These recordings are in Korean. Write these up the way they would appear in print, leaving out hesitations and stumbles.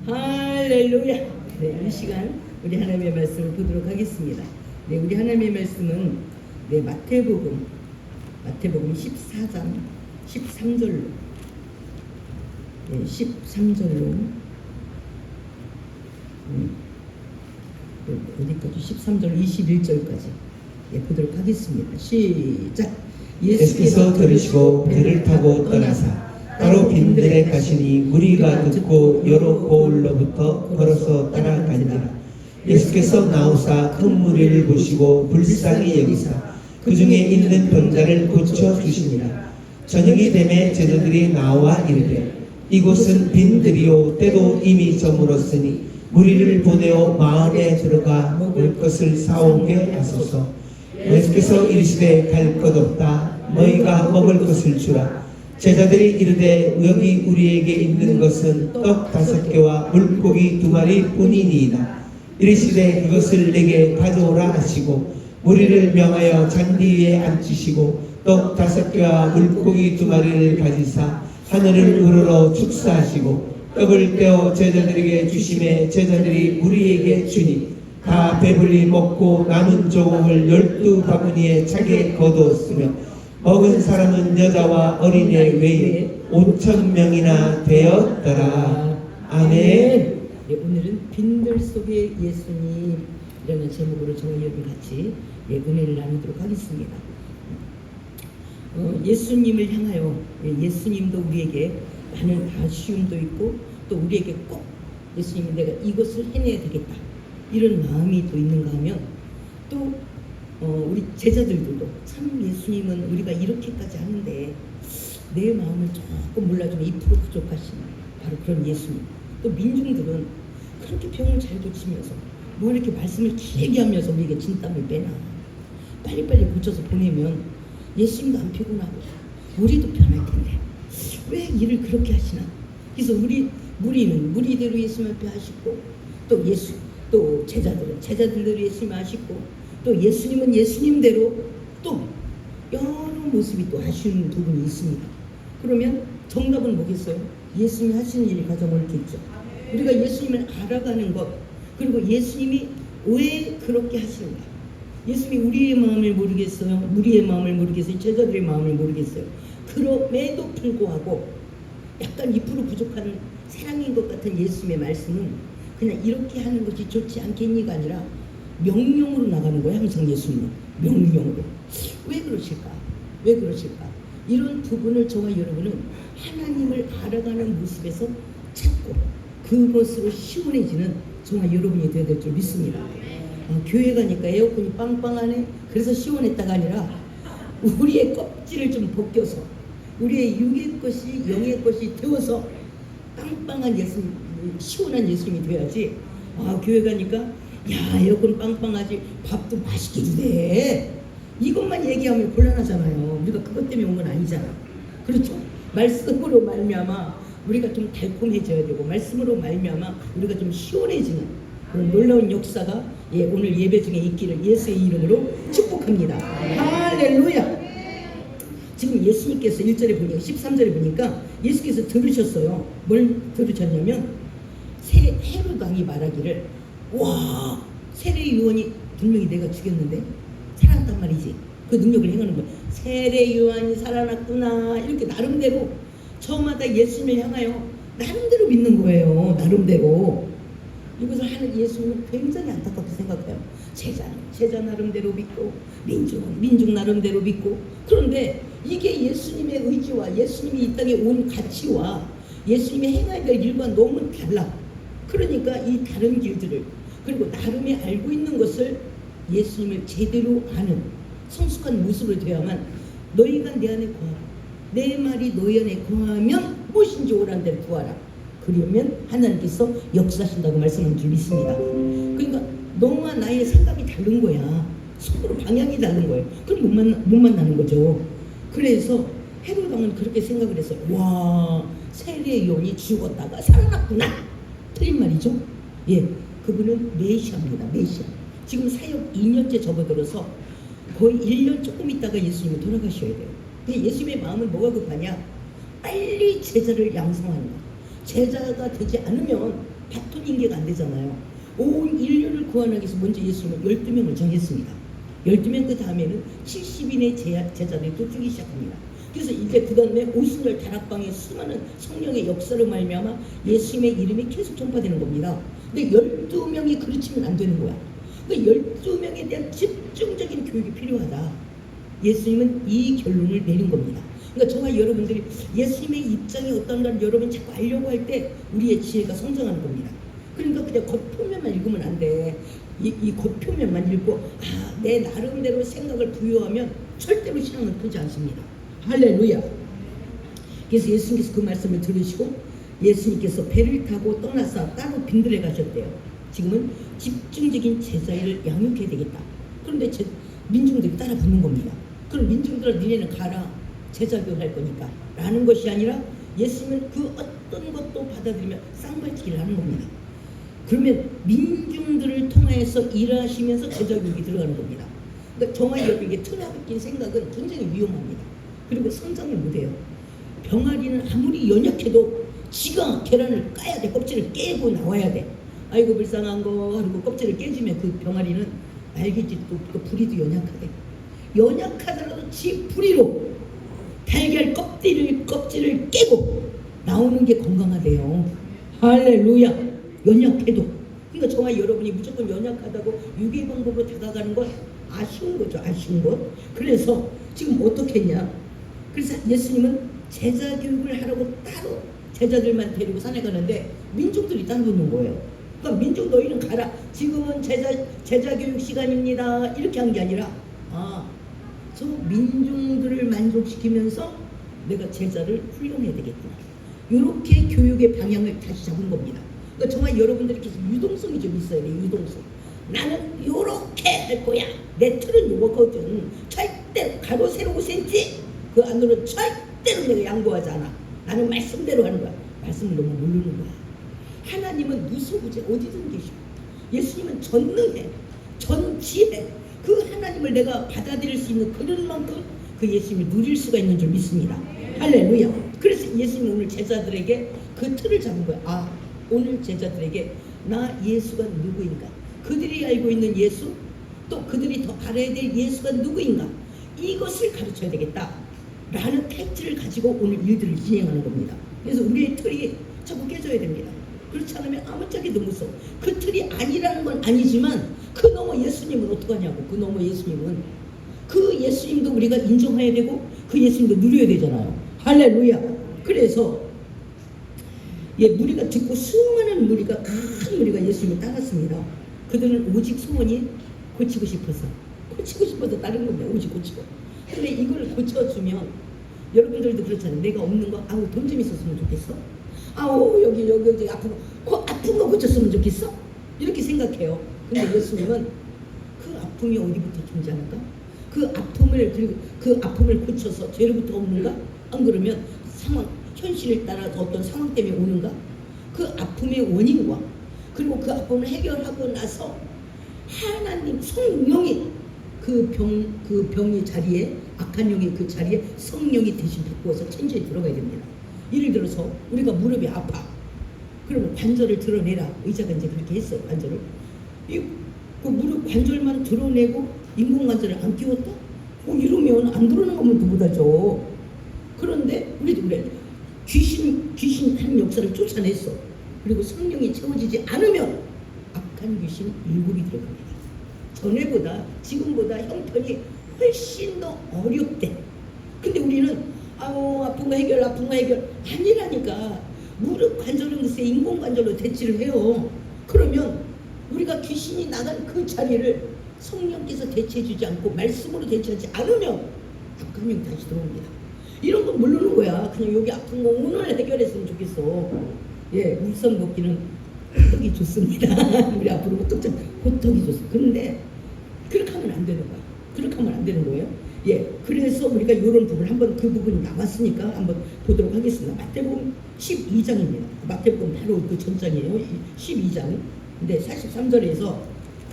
할렐루야. 네, 이 시간 우리 하나님의 말씀을 보도록 하겠습니다. 네, 우리 하나님의 말씀은 마태복음 14장 13절로 13절로 어디까지 13절 21절까지 보도록 하겠습니다. 시작. 예수께서 들으시고 배를 타고 떠나사 따로 빈들에 가시니 무리가 듣고 여러 고을로부터 걸어서 따라가니라. 예수께서 나오사 큰 무리를 보시고 불쌍히 여기사 그 중에 있는 병자를 고쳐 주시니라. 저녁이 되매 제자들이 나와 이르되 이곳은 빈들이요 때도 이미 저물었으니 무리를 보내어 마을에 들어가 먹을 것을 사오게 하소서. 예수께서 이르시되 갈 것 없다. 너희가 먹을 것을 주라. 제자들이 이르되 여기 우리에게 있는 것은 떡 5개와 물고기 2마리 뿐이니이다. 이르시되 그것을 내게 가져오라 하시고 무리를 명하여 잔디 위에 앉히시고 떡 5개와 물고기 2마리를 가지사 하늘을 우러러 축사하시고 떡을 떼어 제자들에게 주심에 제자들이 무리에게 주니 다 배불리 먹고 남은 조각을 12바구니에 차게 거두었으며 먹은 사람은 여자와 어린애 외에 5,000명이나 되었더라. 아멘. 네, 오늘은 빈들 속의 예수님이라는 제목으로 저와 여러분 같이 은혜를 나누도록 하겠습니다. 예수님을 향하여 예수님도 우리에게 많은 아쉬움도 있고 또 우리에게 꼭 예수님이 내가 이것을 해내야 되겠다 이런 마음이 또 있는가 하면 또 우리 제자들도 참 예수님은 우리가 이렇게까지 하는데 내 마음을 조금 몰라주면 2% 부족하신 바로 그런 예수님. 또 민중들은 그렇게 병을 잘 고치면서 뭐 이렇게 말씀을 길게 하면서 우리에게 진땀을 빼나 빨리빨리 고쳐서 보내면 예수님도 안 피곤하고 우리도 편할 텐데 왜 일을 그렇게 하시나. 그래서 무리는 무리대로 예수님 앞에 하시고 또 제자들은 제자들대로 예수님 하시고 또 예수님은 예수님대로 또 여러 모습이 또 하시는 부분이 있습니다. 그러면 정답은 뭐겠어요? 예수님이 하시는 일이 가장 옳겠죠. 우리가 예수님을 알아가는 것 그리고 예수님이 왜 그렇게 하시는가. 예수님이 우리의 마음을 모르겠어요. 무리의 마음을 모르겠어요. 제자들의 마음을 모르겠어요. 그럼에도 불구하고 약간 2% 부족한 사랑인 것 같은 예수님의 말씀은 그냥 이렇게 하는 것이 좋지 않겠니가 아니라 명령으로 나가는 거예요. 항상 예수님은 명령으로. 왜 그러실까? 이런 부분을 저와 여러분은 하나님을 알아가는 모습에서 찾고 그것으로 시원해지는 저와 여러분이 되어야 될 줄 믿습니다. 교회 가니까 에어컨이 빵빵하네 그래서 시원했다가 아니라 우리의 껍질을 좀 벗겨서 우리의 육의 것이 영의 것이 되어서 빵빵한 예수님, 시원한 예수님이 돼야지. 교회 가니까 야 에어컨 빵빵하지 밥도 맛있게 주대 이것만 얘기하면 곤란하잖아요. 우리가 그것 때문에 온 건 아니잖아. 그렇죠? 말씀으로 말미암아 우리가 좀 달콤해져야 되고 말씀으로 말미암아 우리가 좀 시원해지는 그런 놀라운 역사가 오늘 예배 중에 있기를 예수의 이름으로 축복합니다. 할렐루야. 지금 예수님께서 1절에 보니까 13절에 보니까 예수께서 들으셨어요. 뭘 들으셨냐면 헤롯 왕이 말하기를 와 세례 요한이 분명히 내가 죽였는데 살아났단 말이지. 그 능력을 행하는 거야. 세례 요한이 살아났구나 이렇게 나름대로 저마다 예수님을 향하여 나름대로 믿는 거예요. 나름대로 이것을 하는 예수님은 굉장히 안타깝게 생각해요. 제자 나름대로 믿고 민중 나름대로 믿고 그런데 이게 예수님의 의지와 예수님이 이 땅에 온 가치와 예수님이 행해야 될 일과 너무 달라. 그러니까 이 다른 길들을 그리고 나름의 알고 있는 것을 예수님을 제대로 아는 성숙한 모습을 되어야만 너희가 내 안에 거하라. 내 말이 너희 안에 거하면 무엇인지 오란 데를 구하라. 그러면 하나님께서 역사하신다고 말씀한 줄 믿습니다. 그러니까 너와 나의 생각이 다른 거야. 서로 방향이 다른 거예요. 그럼 못 만나는 거죠. 그래서 헤롯 왕은 그렇게 생각을 했어요. 와 세례 요한이 죽었다가 살아났구나. 틀린 말이죠. 그분은 메시아입니다. 메시아. 지금 사역 2년째 접어들어서 거의 1년 조금 있다가 예수님이 돌아가셔야 돼요. 근데 예수님의 마음은 뭐가 급하냐? 빨리 제자를 양성하는 거야. 제자가 되지 않으면 바톤 인계가 안 되잖아요. 온 인류를 구원하기 위해서 먼저 예수님은 12명을 정했습니다. 12명 그 다음에는 70인의 제자들이 또 뜨기 시작합니다. 그래서 이제 그 다음에 오순절 다락방에 수많은 성령의 역사를 말미암아 예수님의 이름이 계속 전파되는 겁니다. 근데 12명이 그르치면 안 되는 거야. 그 12명에 대한 집중적인 교육이 필요하다. 예수님은 이 결론을 내린 겁니다. 그러니까 저와 여러분들이 예수님의 입장이 어떤가를 여러분 자꾸 알려고 할 때 우리의 지혜가 성장하는 겁니다. 그러니까 그냥 겉표면만 읽으면 안 돼. 이 겉표면만 읽고 내 나름대로 생각을 부여하면 절대로 신앙은 크지 않습니다. 할렐루야. 그래서 예수님께서 그 말씀을 들으시고 예수님께서 배를 타고 떠나서 따로 빈들에 가셨대요. 지금은 집중적인 제자를 양육해야 되겠다. 그런데 민중들이 따라 붙는 겁니다. 그럼 민중들아 니네는 가라. 제자교육 할 거니까 라는 것이 아니라 예수님은 그 어떤 것도 받아들이며 쌍발치기를 하는 겁니다. 그러면 민중들을 통해서 일하시면서 제자교육이 들어가는 겁니다. 그러니까 정말 여러분에게 틀어박힌 생각은 굉장히 위험합니다. 그리고 성장을 못해요. 병아리는 아무리 연약해도 지가 계란을 까야 돼. 껍질을 깨고 나와야 돼. 아이고 불쌍한 거 하고 껍질을 깨지면 그 병아리는 알겠지. 또 부리도 연약하대. 연약하더라도 지 부리로 달걀 껍질을 깨고 나오는 게 건강하대요. 할렐루야. 연약해도. 그러니까 정말 여러분이 무조건 연약하다고 유괴 방법으로 다가가는 건 아쉬운 거죠. 아쉬운 것. 그래서 지금 어떻게 했냐. 그래서 예수님은 제자 교육을 하라고 따로 제자들만 데리고 산에 가는데 민족들이 따라붙는 거예요. 그러니까 민족 너희는 가라. 지금은 제자 교육 시간입니다. 이렇게 한 게 아니라 저 민중들을 만족시키면서 내가 제자를 훈련해야 되겠구나. 이렇게 교육의 방향을 다시 잡은 겁니다. 그러니까 정말 여러분들이 계속 유동성이 좀 있어야 돼요. 유동성. 나는 요렇게 할 거야. 내 틀은 요거거든. 절대 가로 세로 5cm 그 안으로 절대로 내가 양보하지 않아. 나는 말씀대로 하는 거야. 말씀을 너무 모르는 거야. 하나님은 무소부재 어디든 계셔. 예수님은 전능해. 전지해. 그 하나님을 내가 받아들일 수 있는 그런 만큼 그 예수님을 누릴 수가 있는 줄 믿습니다. 할렐루야. 그래서 예수님은 오늘 제자들에게 그 틀을 잡은 거야. 오늘 제자들에게 나 예수가 누구인가, 그들이 알고 있는 예수, 또 그들이 더 알아야 될 예수가 누구인가, 이것을 가르쳐야 되겠다 라는 타이틀을 가지고 오늘 일들을 진행하는 겁니다. 그래서 우리의 틀이 자꾸 깨져야 됩니다. 그렇지 않으면 아무짝에도 무서워. 그 틀이 아니라는 건 아니지만 그 넘어 예수님은 어떡하냐고. 그 넘어 예수님은 그 예수님도 우리가 인정해야 되고 그 예수님도 누려야 되잖아요. 할렐루야. 그래서 무리가 듣고 수많은 무리가 큰 무리가 예수님을 따랐습니다. 그들은 오직 소원이 고치고 싶어서 다른 건데 오직 고치고. 근데 이걸 고쳐주면 여러분들도 그렇잖아요. 내가 없는 거 돈 좀 있었으면 좋겠어. 여기 아픈 거 고쳤으면 좋겠어. 이렇게 생각해요. 근데 예수님은 그 아픔이 어디부터 존재하는가? 그 아픔을 고쳐서 죄로부터 없는가? 안 그러면 현실에 따라서 어떤 상황 때문에 오는가? 그 아픔의 원인과 그리고 그 아픔을 해결하고 나서 하나님 성령이 그 병의 자리에, 악한 영의 그 자리에 성령이 대신 바꾸어서 천지에 들어가야 됩니다. 예를 들어서 우리가 무릎이 아파. 그러면 관절을 드러내라. 의사가 이제 그렇게 했어요. 관절을. 그 무릎 관절만 드러내고 인공관절을 안 끼웠다? 이러면 안 드러나는 거면 누구다죠. 그런데 우리도 그래. 귀신 한 역사를 쫓아냈어. 그리고 성령이 채워지지 않으면 악한 귀신 7이 들어갑니다. 전에보다 지금보다 형편이 훨씬 더 어렵대. 근데 우리는 아픈 거 해결 아니라니까. 무릎 관절은 글쎄 인공관절로 대치를 해요. 그러면 우리가 귀신이 나간 그 자리를 성령께서 대체해주지 않고 말씀으로 대체하지 않으면 악한 영 다시 들어옵니다. 이런 건 모르는 거야. 그냥 여기 아픈 거 오늘 해결했으면 좋겠어. 울산 걷기는 호떡이 좋습니다. 우리 앞으로 호떡이 좋습니다. 그런데 그렇게 하면 안 되는 거야. 그렇게 하면 안 되는 거예요. 그래서 우리가 이런 부분 한번 그 부분이 나왔으니까 한번 보도록 하겠습니다. 마태복음 12장입니다. 마태복음 바로 그 전장이에요. 12장. 근데 43절에서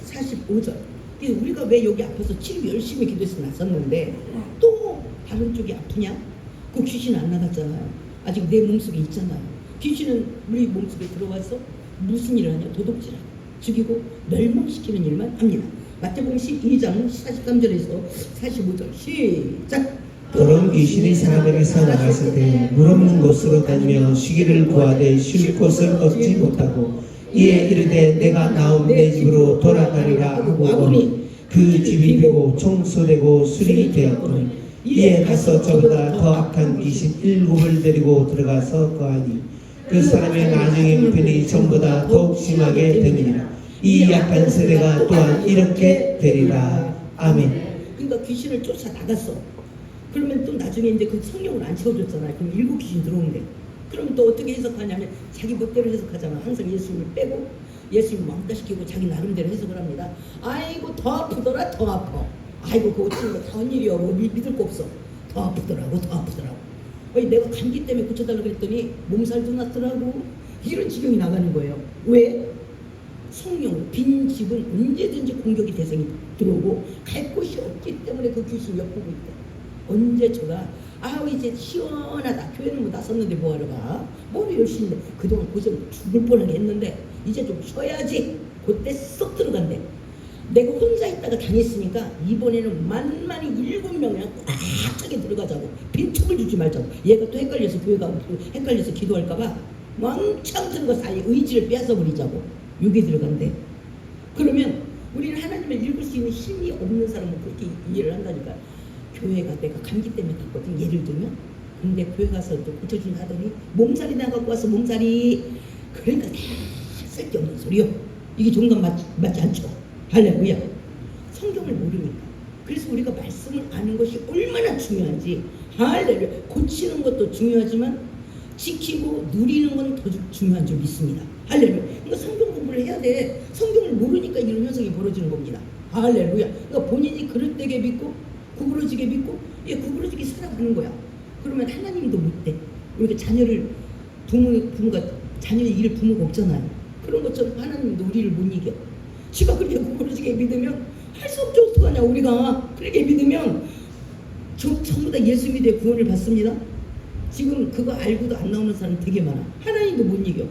45절. 우리가 왜 여기 앞에서 치료 열심히 기도해서 나섰는데 또 다른 쪽이 아프냐? 그 귀신 안 나갔잖아요. 아직 내 몸속에 있잖아요. 귀신은 우리 몸속에 들어와서 무슨 일을 하냐? 도둑질하고 죽이고 멸망시키는 일만 합니다. 마태복음 12장 43절에서 45절 시작. 더러운 귀신이 사람에게서 나갔을 때 물 없는 곳으로 다니며 쉬기를 구하되 쉴 곳을 얻지 못하고 이에 이르되 내가 나온 내 집으로 돌아가리라 하고 그 집이 비고 청소되고 수리이 되었더니 이에 가서 저보다 더 악한 귀신 7을 데리고 들어가서 거하니 그 사람의 나중의 형편이 전보다 더욱 심하게 되느니라. 이 약한 세대가 또한 이렇게 되리라. 아멘. 그러니까 귀신을 쫓아 나갔어. 그러면 또 나중에 이제 그 성령을 안 채워줬잖아요. 그럼 7 귀신 들어오는데. 그럼 또 어떻게 해석하냐면 자기 멋대로 해석하잖아. 항상 예수님을 빼고 예수님 왕따시키고 자기 나름대로 해석을 합니다. 아이고 더 아프더라 더 아파. 아이고 그거 어찌 다 언일이야. 뭐 믿을 거 없어. 더 아프더라고 더 아프더라고. 내가 감기 때문에 고쳐달라고 그랬더니 몸살도 났더라고. 이런 지경이 나가는 거예요. 왜? 성령, 빈 집은 언제든지 공격이 대상이 들어오고 갈 곳이 없기 때문에 그 귀신이 엿보고 있대. 언제 저가 이제 시원하다. 교회는 뭐 나섰는데 뭐하러 가? 뭘 열심히 해. 그동안 고생 죽을 뻔하게 했는데 이제 좀 쉬어야지. 그때 쏙 들어간대. 내가 혼자 있다가 당했으니까 이번에는 만만히 7명이랑 꽉 차게 들어가자고. 빈틈을 주지 말자고. 얘가 또 헷갈려서 교회가 헷갈려서 기도할까봐 왕창 들어가서 아예 의지를 빼앗아버리자고. 6에 들어간대. 그러면 우리는 하나님을 읽을 수 있는 힘이 없는 사람은 그렇게 이해를 한다니까. 교회가 내가 감기 때문에 갔거든. 예를 들면. 근데 교회 가서 또 고쳐주긴 하더니 몸살이 나갖고 와서 몸살이. 그러니까 다 쓸데없는 소리요. 이게 정답 맞지 않죠. 할렐루야. 성경을 모르니까. 그래서 우리가 말씀을 아는 것이 얼마나 중요한지. 할렐루야. 고치는 것도 중요하지만 지키고 누리는 건 더 중요한 줄 믿습니다. 할렐루야. 그러니까 성경 공부를 해야 돼. 성경을 모르니까 이런 현상이 벌어지는 겁니다. 할렐루야. 그러니까 본인이 그릇되게 믿고 구부러지게 믿고 구부러지게 살아가는 거야. 그러면 하나님도 못돼. 우리가 자녀를 부모가 자녀의 일을 부모가 없잖아요. 그런 것처럼 하나님도 우리를 못 이겨. 지가 그렇게 구부러지게 믿으면 할 수 없죠. 어떡하냐 우리가. 그렇게 믿으면 전부 다 예수 믿어 구원을 받습니다. 지금 그거 알고도 안 나오는 사람 되게 많아. 하나님도 못 이겨.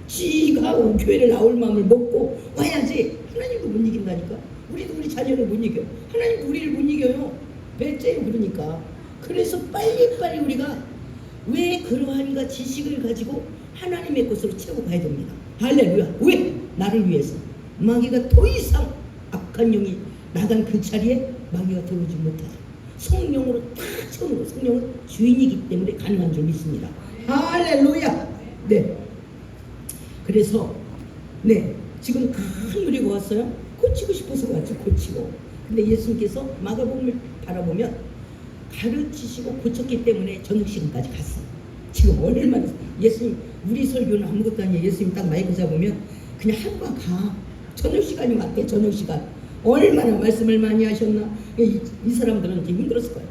지가 교회를 나올 마음을 먹고 와야지. 하나님도 못 이긴다니까. 우리도 우리 자녀를 못 이겨. 하나님도 우리를 못 이겨요. 배째요. 그러니까. 그래서 빨리빨리 우리가 왜 그러한가 지식을 가지고 하나님의 것으로 채우고 가야 됩니다. 할렐루야. 왜? 나를 위해서. 마귀가 더 이상 악한 영이 나간 그 자리에 마귀가 들어오지 못하게 성령으로 다 채우는 거. 성령은 주인이기 때문에 가능한 줄 믿습니다. 할렐루야. 네. 그래서 지금 큰 누리가 왔어요. 고치고 싶어서 왔죠. 고치고. 근데 예수님께서 마가복음을 바라보면 가르치시고 고쳤기 때문에 저녁 시간까지 갔어. 지금 얼마나 예수님 우리 설교는 아무것도 아니에요. 예수님 딱 마이크 잡으면 그냥 하루가 가. 저녁 시간이 왔대. 저녁 시간. 얼마나 말씀을 많이 하셨나. 이 사람들은 이제 힘들었을 거야.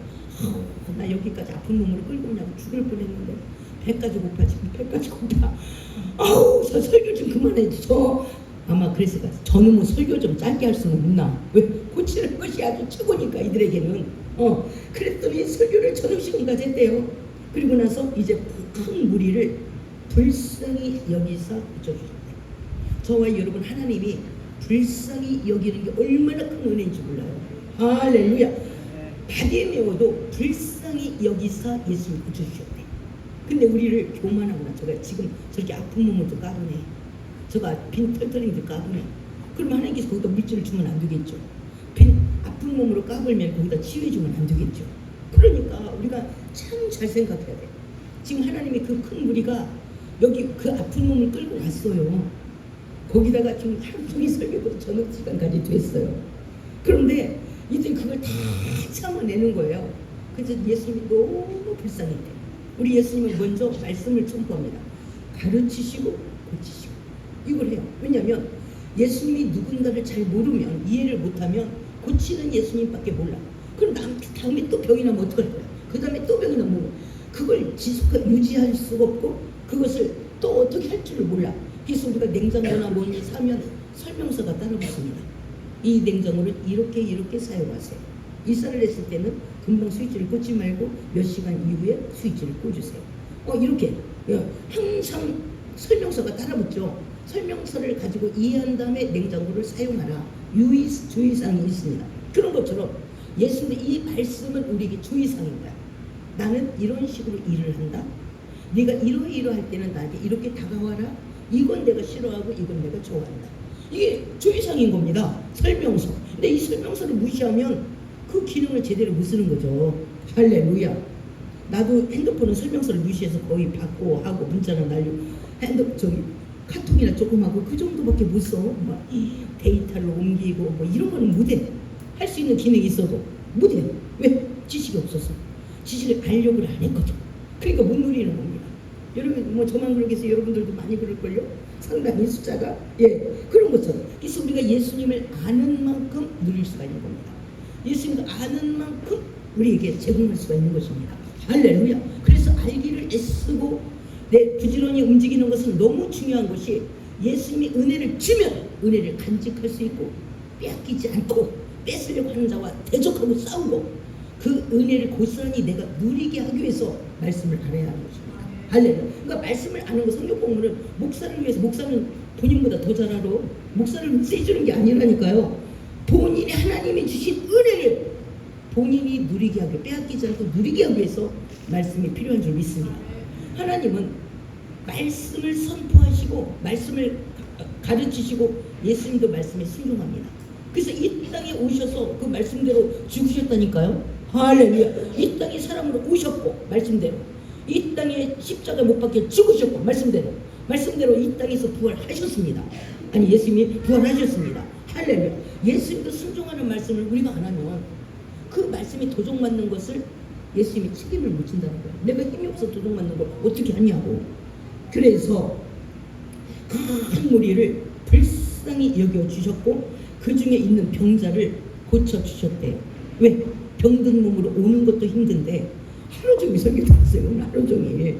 나 여기까지 아픈 몸으로 끌고 오냐고 죽을 뻔했는데 배까지 고파. 지금 배까지 고파. 저 설교 좀 그만해. 아마 그랬을 거야. 저는 뭐 설교 좀 짧게 할 수는 없나. 왜? 고치는 것이 아주 최고니까 이들에게는. 그랬더니 설교를 저녁 시간까지 했대요. 그리고 나서 이제 큰 무리를 불쌍히 여기서 고쳐주셨대. 저와 여러분 하나님이 불쌍히 여기는 게 얼마나 큰 은혜인지 몰라요. 할렐루야. 바디메오도 불쌍히 여기서 예수님 고쳐주셨대. 근데 우리를 교만하구나. 저가 지금 저렇게 아픈 몸을 또 까부네. 저가 빈 털털이들 까부네. 그럼 하나님께서 거기다 물질을 주면 안 되겠죠. 빈 아픈 몸으로 까불면 거기다 치유해 주면 안 되겠죠. 그러니까 우리가 참 잘 생각해야 돼. 지금 하나님이 그 큰 무리가 여기 그 아픈 몸을 끌고 갔어요. 거기다가 지금 하루 종일 설교부터 저녁 시간까지 됐어요. 그런데 이들이 그걸 다 참아내는 거예요. 그래서 예수님이 너무 불쌍했대. 우리 예수님은 먼저 말씀을 첨부합니다. 가르치시고 고치시고 이걸 해요. 왜냐하면 예수님이 누군가를 잘 모르면 이해를 못하면 고치는 예수님밖에 몰라. 그럼 다음에 또 병이 나면 어떡할 거야. 그 다음에 또 병이 나면 그걸 유지할 수가 없고 그것을 또 어떻게 할 줄을 몰라. 그래서 우리가 냉장고나 뭐니 사면 설명서가 따로 붙습니다. 이 냉장고를 이렇게 사용하세요. 일사를 했을 때는 금방 스위치를 꽂지 말고 몇 시간 이후에 스위치를 꽂으세요. 이렇게 항상 설명서가 따라붙죠. 설명서를 가지고 이해한 다음에 냉장고를 사용하라. 주의사항이 있습니다. 그런 것처럼 예수님의 이 말씀은 우리에게 주의사항인 거야. 나는 이런 식으로 일을 한다. 네가 이러이러할 때는 나한테 이렇게 다가와라. 이건 내가 싫어하고 이건 내가 좋아한다. 이게 주의사항인 겁니다. 설명서. 근데 이 설명서를 무시하면 그 기능을 제대로 못 쓰는 거죠. 할렐루야. 나도 핸드폰은 설명서를 무시해서 거의 받고 하고 문자나 날리고 카톡이나 조금 하고 그 정도밖에 못 써. 뭐 데이터를 옮기고 뭐 이런 거는 못해. 할 수 있는 기능이 있어도 못해. 왜? 지식이 없어서. 지식을 알려고 안 했거든. 그러니까 못 누리는 겁니다. 여러분 뭐 저만 그러겠어요. 여러분들도 많이 그럴걸요. 상당히 숫자가 그런 것처럼. 그래서 우리가 예수님을 아는 만큼 누릴 수가 있는 겁니다. 예수님을 아는 만큼 우리에게 제공할 수가 있는 것입니다. 할렐루야. 그래서 알기를 애쓰고 내 부지런히 움직이는 것은 너무 중요한 것이 예수님이 은혜를 주면 은혜를 간직할 수 있고 빼앗기지 않고 뺏으려고 하는 자와 대적하고 싸우고 그 은혜를 고스란히 내가 누리게 하기 위해서 말씀을 알아야 하는 것입니다. 할렐루야. 그러니까 말씀을 아는 거 성경 공부는 목사를 위해서 목사는 본인보다 더 잘 알아. 목사를 세주는 게 아니라니까요. 본인이 하나님이 주신 은혜를 본인이 누리게 하고 빼앗기지 않고 누리게 하기 위해서 말씀이 필요한 줄 믿습니다. 하나님은 말씀을 선포하시고 말씀을 가르치시고 예수님도 말씀에 순종합니다. 그래서 이 땅에 오셔서 그 말씀대로 죽으셨다니까요. 할렐루야. 이 땅에 사람으로 오셨고 말씀대로 이 땅에 십자가 못 박혀 죽으셨고 말씀대로 이 땅에서 부활하셨습니다. 아니 예수님이 부활하셨습니다. 할렐루야. 예수님도 순종하는 말씀을 우리가 안 하면 그 말씀이 도적맞는 것을 예수님이 책임을 못 진다는 거예요. 내가 힘이 없어 도적맞는 걸 어떻게 하냐고. 그래서 큰 무리를 불쌍히 여겨주셨고 그 중에 있는 병자를 고쳐주셨대요. 왜? 병든 몸으로 오는 것도 힘든데 하루 종일 설교 들었어요. 오늘 하루 종일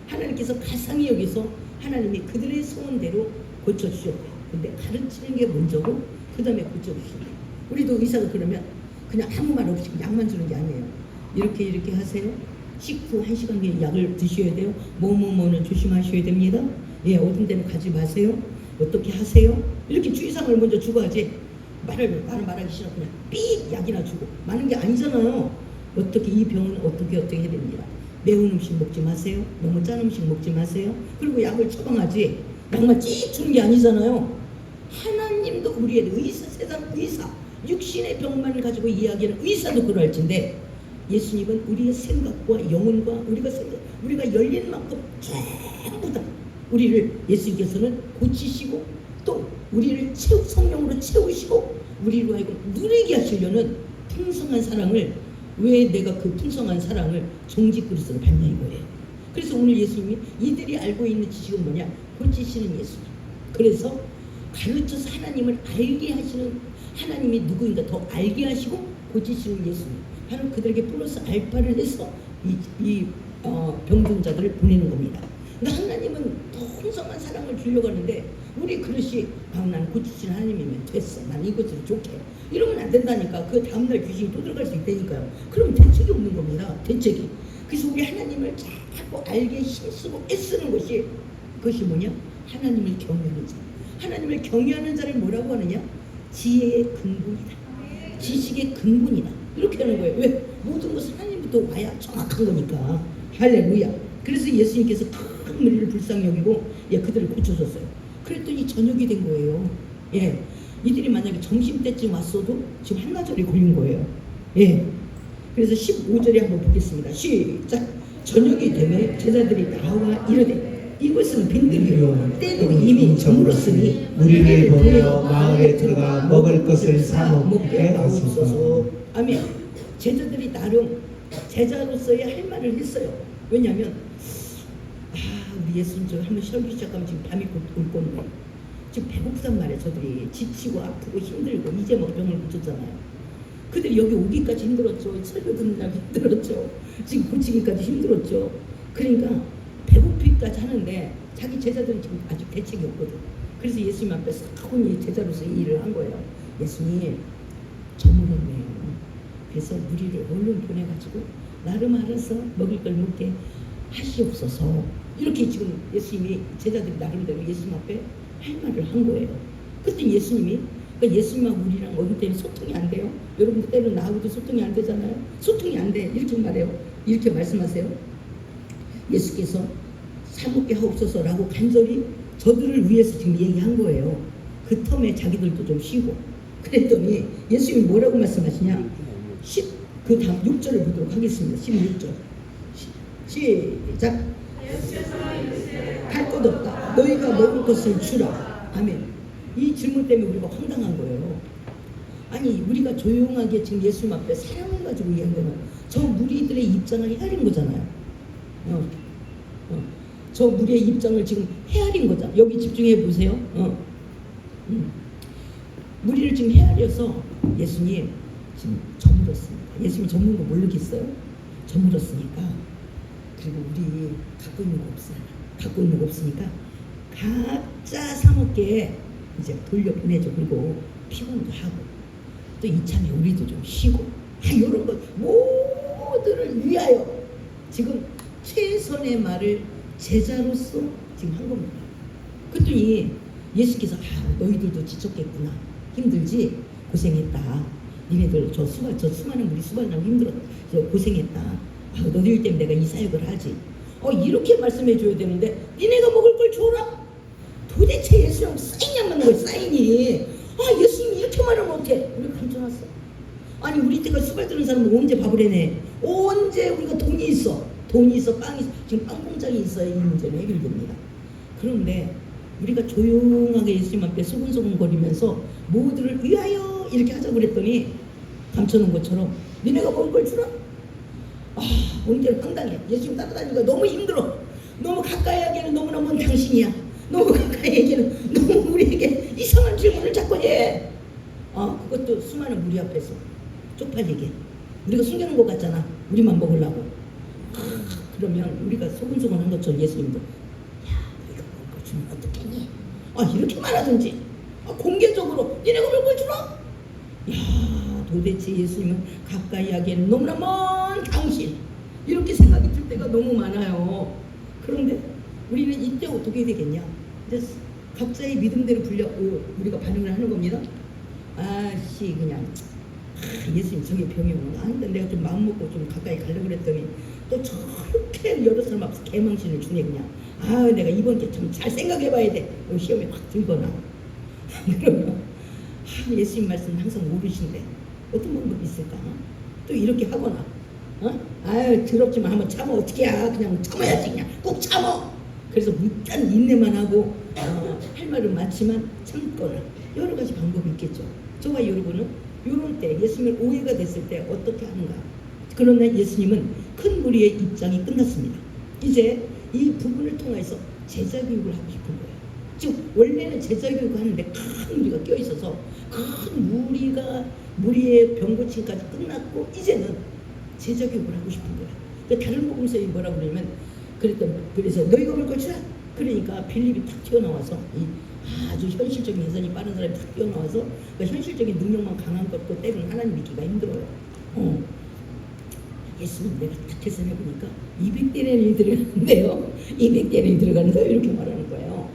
하나님께서 가상히 여기서 하나님이 그들의 소원대로 고쳐주셨대요. 근데 가르치는 게 먼저고 그 다음에 고쳐주셨대요. 우리도 의사가 그러면 그냥 아무 말 없이 약만 주는 게 아니에요. 이렇게 하세요. 식후 1시간 뒤에 약을 드셔야 돼요. 뭐는 조심하셔야 됩니다. 어떤 데는 가지 마세요. 어떻게 하세요. 이렇게 주의사항을 먼저 주고 하지. 나는 말하기 싫어. 그냥 삑 약이나 주고 많은 게 아니잖아요. 어떻게 이 병은 어떻게 해야 됩니다. 매운 음식 먹지 마세요. 너무 짠 음식 먹지 마세요. 그리고 약을 처방하지 약만 찍 주는 게 아니잖아요. 하나님도 우리의 의사, 세상 의사, 육신의 병만을 가지고 이야기하는 의사도 그럴진데 예수님은 우리의 생각과 영혼과 우리가 열린 만큼 전부 다 우리를 예수님께서는 고치시고 또 우리를 성령으로 채우시고 우리로 하여금 누리게 하시려는 풍성한 사랑을 왜 내가 그 풍성한 사랑을 종지 그릇으로 받냐 이거예요. 그래서 오늘 예수님이 이들이 알고 있는 지식은 뭐냐? 고치시는 예수님. 그래서 가르쳐서 하나님을 알게 하시는 하나님이 누구인가 더 알게 하시고 고치시는 예수님. 바로 그들에게 플러스 알파를 해서 병든 자들을 보내는 겁니다. 그러니까 하나님은 더 풍성한 사랑을 주려고 하는데 우리 그릇이 나는 고치시는 하나님이면 됐어. 난 이것으로 좋게. 이러면 안 된다니까. 그 다음날 귀신이 또 들어갈 수 있다니까요. 그럼 대책이 없는 겁니다. 대책이. 그래서 우리 하나님을 자꾸 알게 힘쓰고 애쓰는 것이 그것이 뭐냐? 하나님을 경외하는 자. 하나님을 경외하는 자를 뭐라고 하느냐? 지혜의 근본이다. 지식의 근본이다. 이렇게 하는 거예요. 왜? 모든 것은 하나님부터 와야 정확한 거니까. 할렐루야. 그래서 예수님께서 큰 무리를 불쌍히 여기고 그들을 고쳐줬어요. 그랬더니 저녁이 된 거예요. 이들이 만약에 점심때쯤 왔어도 지금 한나절이 걸린 거예요. 그래서 15절에 한번 보겠습니다. 시작. 저녁이 되매 제자들이 나와 이르되 이것은 빈들이요 때도 이미 저물었으니 우리를 보내어 마을에 들어가 먹을 것을 사 먹게 하소서. 아멘. 제자들이 나름 제자로서의 할 말을 했어요. 왜냐하면 우리 예수님 저 한번 설교 시작하면 지금 밤이 곧 올 건데 지금 배고프단 말이에요. 저들이 지치고 아프고 힘들고 이제 막 병을 고쳤잖아요. 그들이 여기 오기까지 힘들었죠. 설교 듣는 날 힘들었죠. 지금 고치기까지 힘들었죠. 그러니까 배고프기까지 하는데 자기 제자들은 지금 아직 대책이 없거든. 그래서 예수님 앞에 사고니 제자로서 이 일을 한 거예요. 예수님 저물었네요. 그래서 무리를 얼른 보내가지고 나름 알아서 먹을 걸 먹게 하시옵소서. 이렇게 지금 예수님이 제자들이 나름대로 예수님 앞에 할 말을 한 거예요. 그때 예수님이 그러니까 예수님하고 우리랑 어느 때는 소통이 안 돼요. 여러분들 때는 나하고도 소통이 안 되잖아요. 소통이 안 돼. 이렇게 말해요. 이렇게 말씀하세요. 예수께서 사먹게 하옵소서라고 간절히 저들을 위해서 지금 얘기한 거예요. 그 텀에 자기들도 좀 쉬고. 그랬더니 예수님이 뭐라고 말씀하시냐? 그 다음 6절을 보도록 하겠습니다. 16절 시작. 할 것 없다. 너희가 먹을 것을 주라. 아멘. 이 질문 때문에 우리가 황당한 거예요. 아니 우리가 조용하게 지금 예수님 앞에 사랑을 가지고 얘기한 거는 저 무리들의 입장을 헤아린 거잖아요. 저 무리의 입장을 지금 헤아린 거잖아. 여기 집중해 보세요. 무리를 지금 헤아려서 예수님 지금 저물었습니다. 예수님 저무는 거 모르겠어요? 저물었으니까. 그리고 우리 갖고 있는 거 없어요. 갖고 있는 거 없으니까 각자 사먹게 이제 돌려보내줘. 그리고 피곤도 하고 또 이참에 우리도 좀 쉬고 이런 것 모두를 위하여 지금 최선의 말을 제자로서 지금 한 겁니다. 그랬더니 예수께서 너희들도 지쳤겠구나. 힘들지? 고생했다. 니네들 저 수많은 우리 수반하고 힘들었다. 고생했다. 너희들 때문에 내가 이 사역을 하지. 이렇게 말씀해 줘야 되는데 니네가 먹을 걸 줘라. 도대체 예수님 사인이 안 맞는 거야. 사인이. 예수님이 이렇게 말하면 어떡해. 우리 감춰놨어. 아니 우리 때가 수발 드는 사람은 언제 밥을 해내. 언제 우리가 돈이 있어. 빵이 있어. 지금 빵 공장이 있어야 이 문제는 해결됩니다. 그런데 우리가 조용하게 예수님 앞에 소근소근 거리면서 모두를 위하여 이렇게 하자고 그랬더니 감춰놓은 것처럼 니네가 먹을 걸 주라? 어느 때는 황당해. 예수님 따라다니니까 너무 힘들어. 너무 가까이 하기에는 너무나 먼 당신이야. 너무 가까이 하기에는 너무 우리에게 이상한 질문을 자꾸 해. 그것도 수많은 무리 앞에서 쪽팔리게. 우리가 숨겨놓은 것 같잖아. 우리만 먹으려고. 그러면 우리가 소근소근한 것처럼 예수님도 이거 먹을 거 주면 어떡하니? 이렇게 말하든지 공개적으로 니네가 먹을 걸 주라? 도대체 예수님은 가까이 하기에는 너무나 먼 당신. 이렇게 생각이 들 때가 너무 많아요. 그런데 우리는 이때 어떻게 되겠냐? 이제 각자의 믿음대로 우리가 반응을 하는 겁니다. 그냥 예수님 저게 병이 오나? 내가 좀 마음 먹고 좀 가까이 가려고 그랬더니 또 저렇게 여러 사람 앞에서 개망신을 주네 그냥. 내가 이번 게 좀 잘 생각해봐야 돼. 시험에 확 들거나. 그러면 예수님 말씀 항상 모르신데 어떤 방법이 있을까? 또 이렇게 하거나 더럽지만 한번 참아. 어떻게 해? 그냥 참아야지. 그냥 꼭 참아. 그래서 일단 인내만 하고 할 말은 많지만 참거나 여러 가지 방법이 있겠죠. 저와 여러분은 이런 때 예수님을 오해가 됐을 때 어떻게 하는가? 그러나 예수님은 큰 무리의 입장이 끝났습니다. 이제 이 부분을 통해서 제자 교육을 하고 싶은 거예요. 즉 원래는 제자 교육을 하는데 큰 무리가 껴있어서 큰 무리의 병고침까지 끝났고 이제는 제자 교육을 하고 싶은 거예요. 그러니까 다른 복음서에 뭐라고 그러냐면 그래서 너희가 먹을 걸 주라. 그러니까 빌립이 탁 튀어나와서 아주 현실적인 계산이 빠른 사람이 탁 튀어나와서 그 현실적인 능력만 강한 것도 때로는 하나님 믿기가 힘들어요. 예수님 내가 딱 계산해보니까 200데나리 들어가는데요. 200데나리 들어가는데요. 이렇게 말하는 거예요.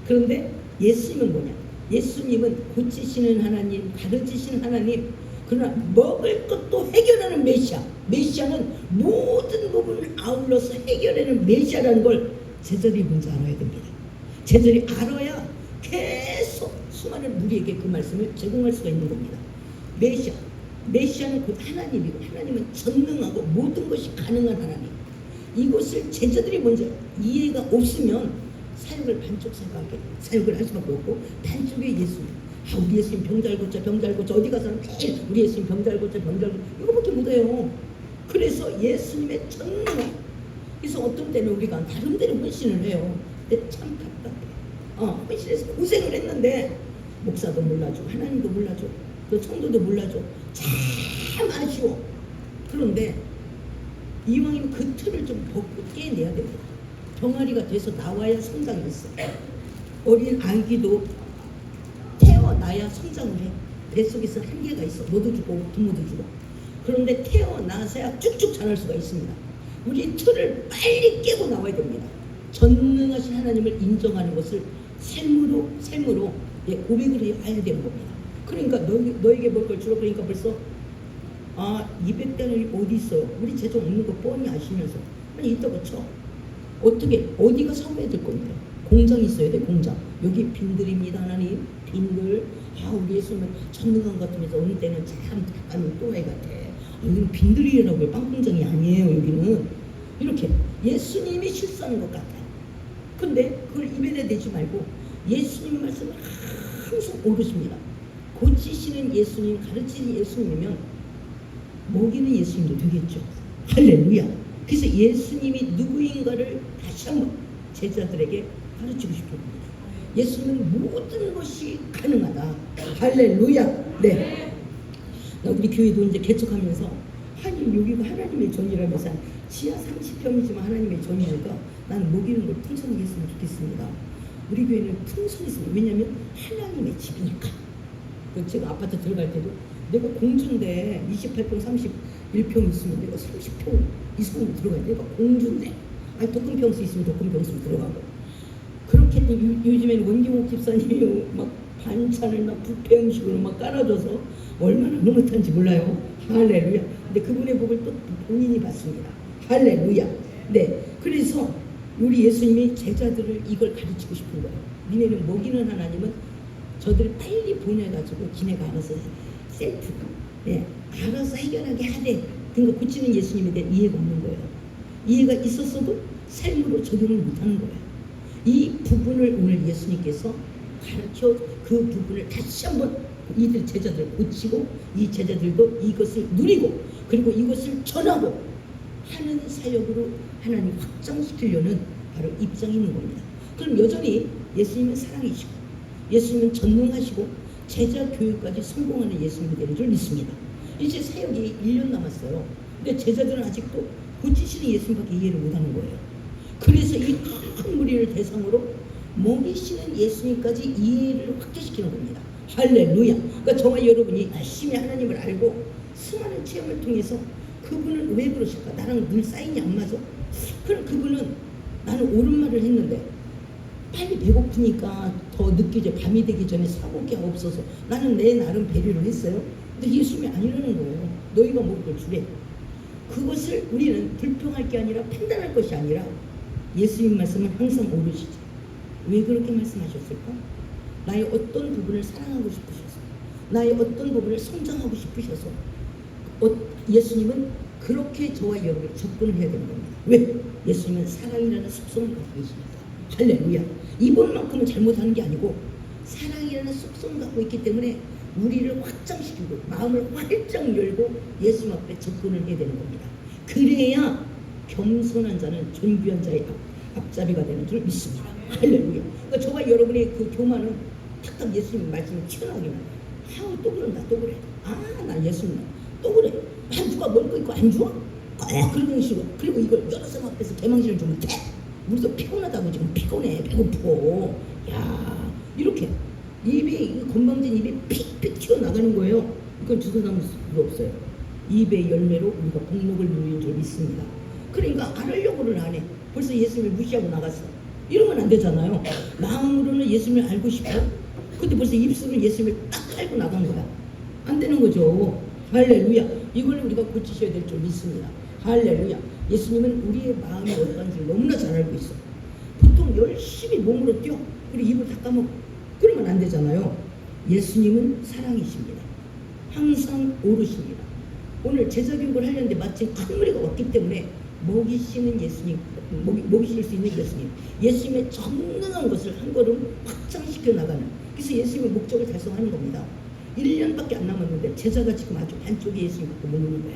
그런데 예수님은 뭐냐? 예수님은 고치시는 하나님, 가르치시는 하나님, 그러나 먹을 것도 해결하는 메시아. 메시아는 모든 부분을 아울러서 해결하는 메시아라는 걸 제자들이 먼저 알아야 됩니다. 제자들이 알아야 계속 수많은 무리에게 그 말씀을 제공할 수가 있는 겁니다. 메시아는 곧 하나님이고 하나님은 전능하고 모든 것이 가능한 하나님. 이것을 제자들이 먼저 이해가 없으면 사역을 사역을 할 수밖에 없고 반쪽에 예수님. 우리 예수님 병잘 고쳐 어디 가서는 매일 우리 예수님 병잘 고쳐 이거밖에 못해요. 그래서 예수님의 전능함. 그래서 어떤 때는 우리가 나름대로 헌신을 해요. 근데 참 답답해. 헌신해서 고생을 했는데 목사도 몰라줘, 하나님도 몰라줘, 또 성도도 몰라줘. 참 아쉬워. 그런데 이왕이면 그 틀을 좀 벗고 깨내야 됩니다. 병아리가 돼서 나와야 성장이 있어. 어린 아기도 태어나야 성장을 해. 뱃속에서 한계가 있어. 너도 주고 부모도 주고. 그런데 태어나서야 쭉쭉 자랄 수가 있습니다. 우리 틀을 빨리 깨고 나와야 됩니다. 전능하신 하나님을 인정하는 것을 삶으로 고백을 해야 되는 겁니다. 그러니까 너에게 먹을 걸 주라 그러니까 벌써 200대는 어디 있어요? 우리 재정 없는 거 뻔히 아시면서 아니 있다고 쳐. 어떻게 어디가 사고해야 될 겁니다. 공장이 있어야 돼. 공장. 여기 빈들입니다. 하나님 빈들. 우리 예수님은 전능한 것 같으면서 어느 때는 참 약간 또라이 같아. 여기는 빈들이라고요. 빵 공장이 아니에요. 여기는 이렇게 예수님이 실수하는 것 같아요. 근데 그걸 입에 대지 말고 예수님의 말씀을 항상 오르십니다. 고치시는 예수님, 가르치는 예수님이면 먹이는 예수님도 되겠죠. 할렐루야. 그래서 예수님이 누구인가를 다시 한번 제자들에게 가르치고 싶습니다. 예수님은 모든 것이 가능하다. 할렐루야. 네. 우리 교회도 이제 개척하면서 여기가 하나님의 전이라면서 지하 30평이지만 하나님의 전이니까 나는 먹이는 걸 풍성하게 했으면 좋겠습니다. 우리 교회는 풍성했습니다. 왜냐하면 하나님의 집이니까. 제가 아파트 들어갈 때도 내가 공주인데 28평 31평 있으면 내가 30평 이상으로 들어가야 돼. 내가 공주인데 독금 평수 있으면 독금 평수 들어가고 그렇게 요즘에는 원경옥 집사님이 막 반찬을 막 뷔페 음식으로 막 깔아줘서 얼마나 흐뭇한지 몰라요. 할렐루야. 근데 그분의 복을 또 본인이 받습니다. 할렐루야. 네. 그래서 우리 예수님이 제자들을 이걸 가르치고 싶은 거예요. 니네는 먹이는 하나님은 저들을 빨리 보내가지고 지네가 알아서 셀프, 알아서 해결하게 하되 그러니까 고치는 예수님에 대한 이해가 없는 거예요. 이해가 있었어도 삶으로 적용을 못하는 거예요. 이 부분을 오늘 예수님께서 가르쳐 그 부분을 다시 한번 이들 제자들 고치고 이 제자들도 이것을 누리고 그리고 이것을 전하고 하는 사역으로 하나님 확장시키려는 바로 입장이 있는 겁니다. 그럼 여전히 예수님은 사랑이시고 예수님은 전능하시고 제자 교육까지 성공하는 예수님이 되는 줄 믿습니다. 이제 사역이 1년 남았어요. 근데 제자들은 아직도 고치시는 예수님밖에 이해를 못하는 거예요. 그래서 이 큰 무리를 대상으로 먹이시는 예수님까지 이해를 확대시키는 겁니다. 할렐루야. 그러니까 저와 여러분이 열심히 하나님을 알고 수많은 체험을 통해서 그분은 왜 그러실까? 나랑 늘 사인이 안 맞아? 그럼 그분은 나는 옳은 말을 했는데 빨리 배고프니까 더 늦게 밤이 되기 전에 사고기가 없어서 나는 내 나름 배려를 했어요. 근데 예수님이 아니라는 거예요. 너희가 먹을 걸 주래. 그것을 우리는 불평할 게 아니라 판단할 것이 아니라 예수님 말씀은 항상 오르시죠. 왜 그렇게 말씀하셨을까? 나의 어떤 부분을 사랑하고 싶으셔서 나의 어떤 부분을 성장하고 싶으셔서 예수님은 그렇게 저와 여러분이 접근을 해야 되는 겁니다. 왜? 예수님은 사랑이라는 속성을 갖고 계시니까. 할렐루야. 이번만큼은 잘못하는 게 아니고 사랑이라는 속성을 갖고 있기 때문에 우리를 확장시키고 마음을 활짝 열고 예수님 앞에 접근을 해야 되는 겁니다. 그래야 겸손한 자는 존귀한 자의 앞자리가 되는 줄 믿습니다. 할렐루야. 그러니까 저와 여러분의 그 교만은 탁탁 예수님 말씀을 튀어나오기만 또 그런다 또 그래. 나 예수님 또 그래. 누가 먹을 거 있고 안 줘? 그런 식으로. 그리고 이걸 여러 사람 앞에서 개망신을 주면 돼. 우리도 피곤하다고 지금 피곤해. 배고프고. 야 이렇게 입이 건방진 입이 픽픽 튀어나가는 거예요. 이건 주워담을 수가 없어요. 입의 열매로 우리가 복록을 누리는 줄 믿습니다. 그러니까 알으려고는 안 해. 벌써 예수님을 무시하고 나갔어. 이러면 안 되잖아요. 마음으로는 예수님을 알고 싶어. 근데 벌써 입술은 예수님을 딱 알고 나간 거야. 안 되는 거죠. 할렐루야. 이걸 우리가 고치셔야 될 줄 믿습니다. 할렐루야. 예수님은 우리의 마음이 어떤지 너무나 잘 알고 있어. 보통 열심히 몸으로 뛰어. 그리고 입을 닦아먹고. 그러면 안 되잖아요. 예수님은 사랑이십니다. 항상 오르십니다. 오늘 제자교육을 하려는데 마침 큰 무리가 없기 때문에 먹이시는 예수님, 먹이실 수 있는 예수님, 예수님의 전능한 것을 한 걸음 확장시켜 나가는. 그래서 예수님의 목적을 달성하는 겁니다. 1년밖에 안 남았는데 제자가 지금 아주 반쪽이 예수님 갖고 먹는 거야.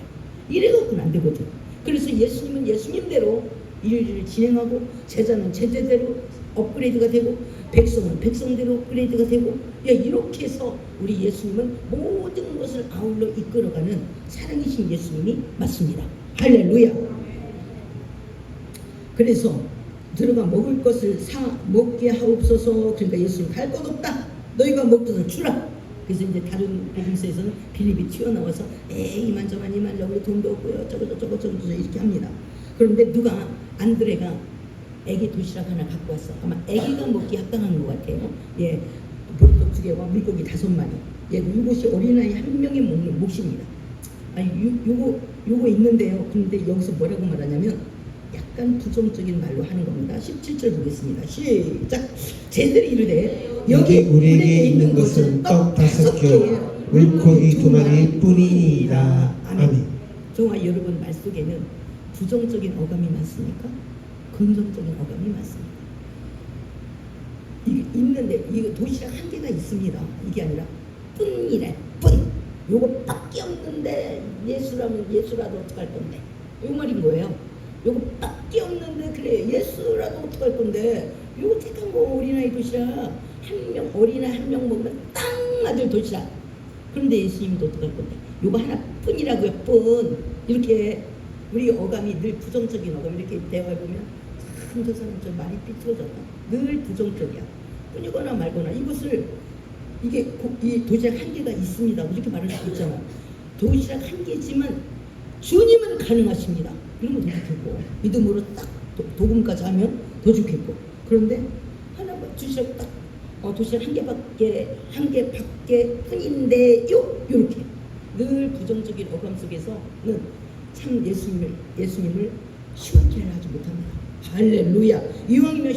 이래갖고는 안 되거든. 그래서 예수님은 예수님대로 일을 진행하고 제자는 제자대로 업그레이드가 되고 백성은 백성대로 업그레이드가 되고 이렇게 해서 우리 예수님은 모든 것을 아울러 이끌어가는 사랑이신 예수님이 맞습니다. 할렐루야. 그래서 들어가 먹을 것을 사 먹게 하옵소서. 그러니까 예수님 갈 것 없다. 너희가 먹어서 주라. 그래서 이제 다른 복음서에서는 빌립이 튀어나와서 이만저만 우리 돈도 없고요 저거 이렇게 합니다. 그런데 누가 안드레가 애기 도시락 하나 갖고 왔어. 아마 애기가 먹기 합당한 것 같아요. 예, 보리떡 2개와 물고기 5마리. 예, 이것이 어린아이 한 명이 먹는 몫입니다. 아니, 요거 있는데요. 근데 여기서 뭐라고 말하냐면 약간 부정적인 말로 하는 겁니다. 17절 보겠습니다. 시작. 쟤들이 이르되 여기 우리에게 있는 것은 떡 5개, 물고기 2마리 뿐이니라. 아멘. 저와 여러분 말 속에는 부정적인 어감이 많습니까? 긍정적인 어감이 많습니다. 이게 있는데 이거 도시락 1개가 있습니다. 이게 아니라 뿐이래. 뿐. 요거밖에 없는데 예수라도 어떡할 건데. 요 말인 거예요. 요거밖에 없는데 그래 예수라도 어떡할 건데. 요거 택한 거 어린아이 도시락 어린아이 한 명 먹으면 딱 맞을 도시락. 그런데 예수님도 어떡할 건데. 요거 하나뿐이라고요. 뿐. 이렇게 우리 어감이 늘 부정적인 어감. 이렇게 대화해 보면 참 저 사람 좀 많이 삐뚤어졌다. 늘 부정적이야. 뿐이거나 말거나 이것을 이 도시락 1개가 있습니다. 이렇게 말할 수 있잖아. 도시락 1개지만 주님은 가능하십니다. 이러면 더 좋겠고 믿음으로 딱 도금까지 하면 더 좋겠고 그런데 도시락 딱 도시락 1개밖에 뿐인데요. 이렇게 늘 부정적인 어감 속에서는 참 예수님을 시원케 하지 못합니다. 할렐루야. 이왕이면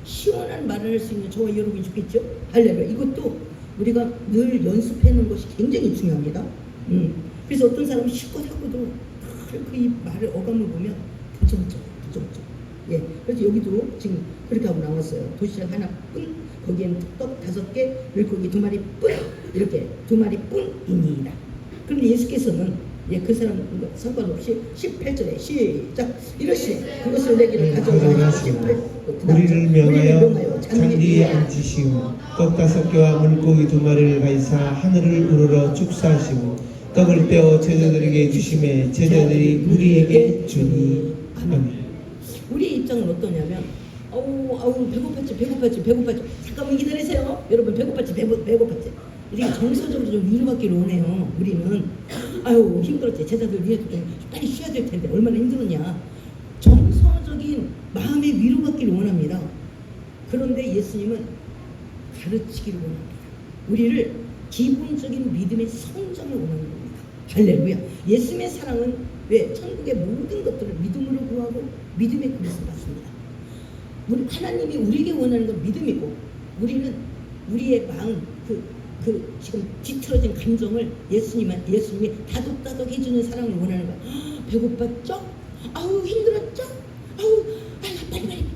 시원한 말을 할 수 있는 저와 여러분이 좋겠죠? 할렐루야. 이것도 우리가 늘 연습해 놓은 것이 굉장히 중요합니다. 그래서 어떤 사람은 실컷 하고도 그 말을 어감을 보면 부정적. 예. 그래서 여기도 지금 그렇게 하고 나왔어요. 도시락 하나뿐, 거기에는 떡 5개, 물고기 2마리 뿐, 이렇게 2마리 뿐이니라. 그런데 예수께서는 그 사람 상관없이 18절에 시작 이러시 그것을 내기를 가져가라. 우리를 명하여 장리에 앉으시고 떡 5개와 물고기 2마리를 가지사 하늘을 우러러 축사하시고 떡을 떼어 제자들에게 주심에 제자들이 우리에게 주니. 아멘. 우리의 입장은 어떠냐면 배고팠지. 잠깐만 기다리세요. 여러분 배고팠지. 이렇게 정서적으로 좀 위로받기를 원해요. 우리는 아유 힘들었지. 제자들 위해서 좀 빨리 쉬어야 될 텐데 얼마나 힘들었냐. 정서적인 마음의 위로받기를 원합니다. 그런데 예수님은 가르치기를 원합니다. 우리를 기본적인 믿음의 성장을 원하는 겁니다. 할렐루야. 예수님의 사랑은 왜? 천국의 모든 것들을 믿음으로 구하고 믿음의 그릇을 받습니다. 하나님이 우리에게 원하는 건 믿음이고 우리는 우리의 마음 지금 뒤틀어진 감정을 예수님이 다독다독 해주는 사랑을 원하는 거야. 배고팠죠? 아우 힘들었죠? 아우 빨리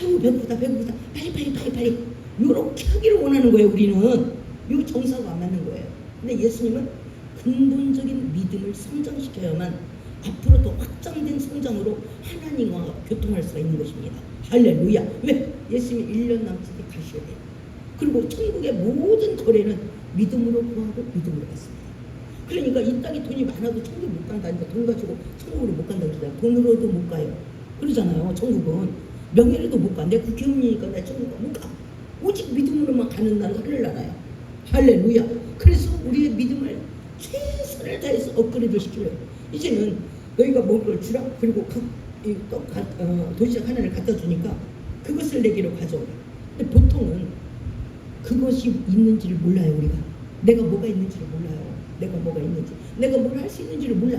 아우 배고프다 빨리 요렇게 하기를 원하는 거예요. 우리는 요 정서가 안 맞는 거예요. 근데 예수님은 근본적인 믿음을 성장시켜야만 앞으로 더 확장된 성장으로 하나님과 교통할 수가 있는 것입니다. 할렐루야. 왜? 예수님이 1년 남짓이 가셔야 돼요. 그리고 천국의 모든 거래는 믿음으로 구하고 믿음으로 받습니다. 그러니까 이 땅에 돈이 많아도 천국 못 간다니까. 돈 가지고 천국으로 못 간다니까. 돈으로도 못 가요. 그러잖아요. 천국은 명예로도 못 가. 내 국회의원이니까 내 천국 못 가. 오직 믿음으로만 가는 나라가 하늘나라야. 할렐루야. 그래서 우리의 믿음을 최선을 다해서 업그레이드 시키려고. 이제는 너희가 먹을 걸 주라. 그리고 도시락 하나를 갖다 주니까 그것을 내기로 가져오라. 근데 보통은 그것이 있는지를 몰라요. 우리가 내가 뭐가 있는지를 몰라요. 내가 뭐가 있는지, 내가 뭘 할 수 있는지를 몰라.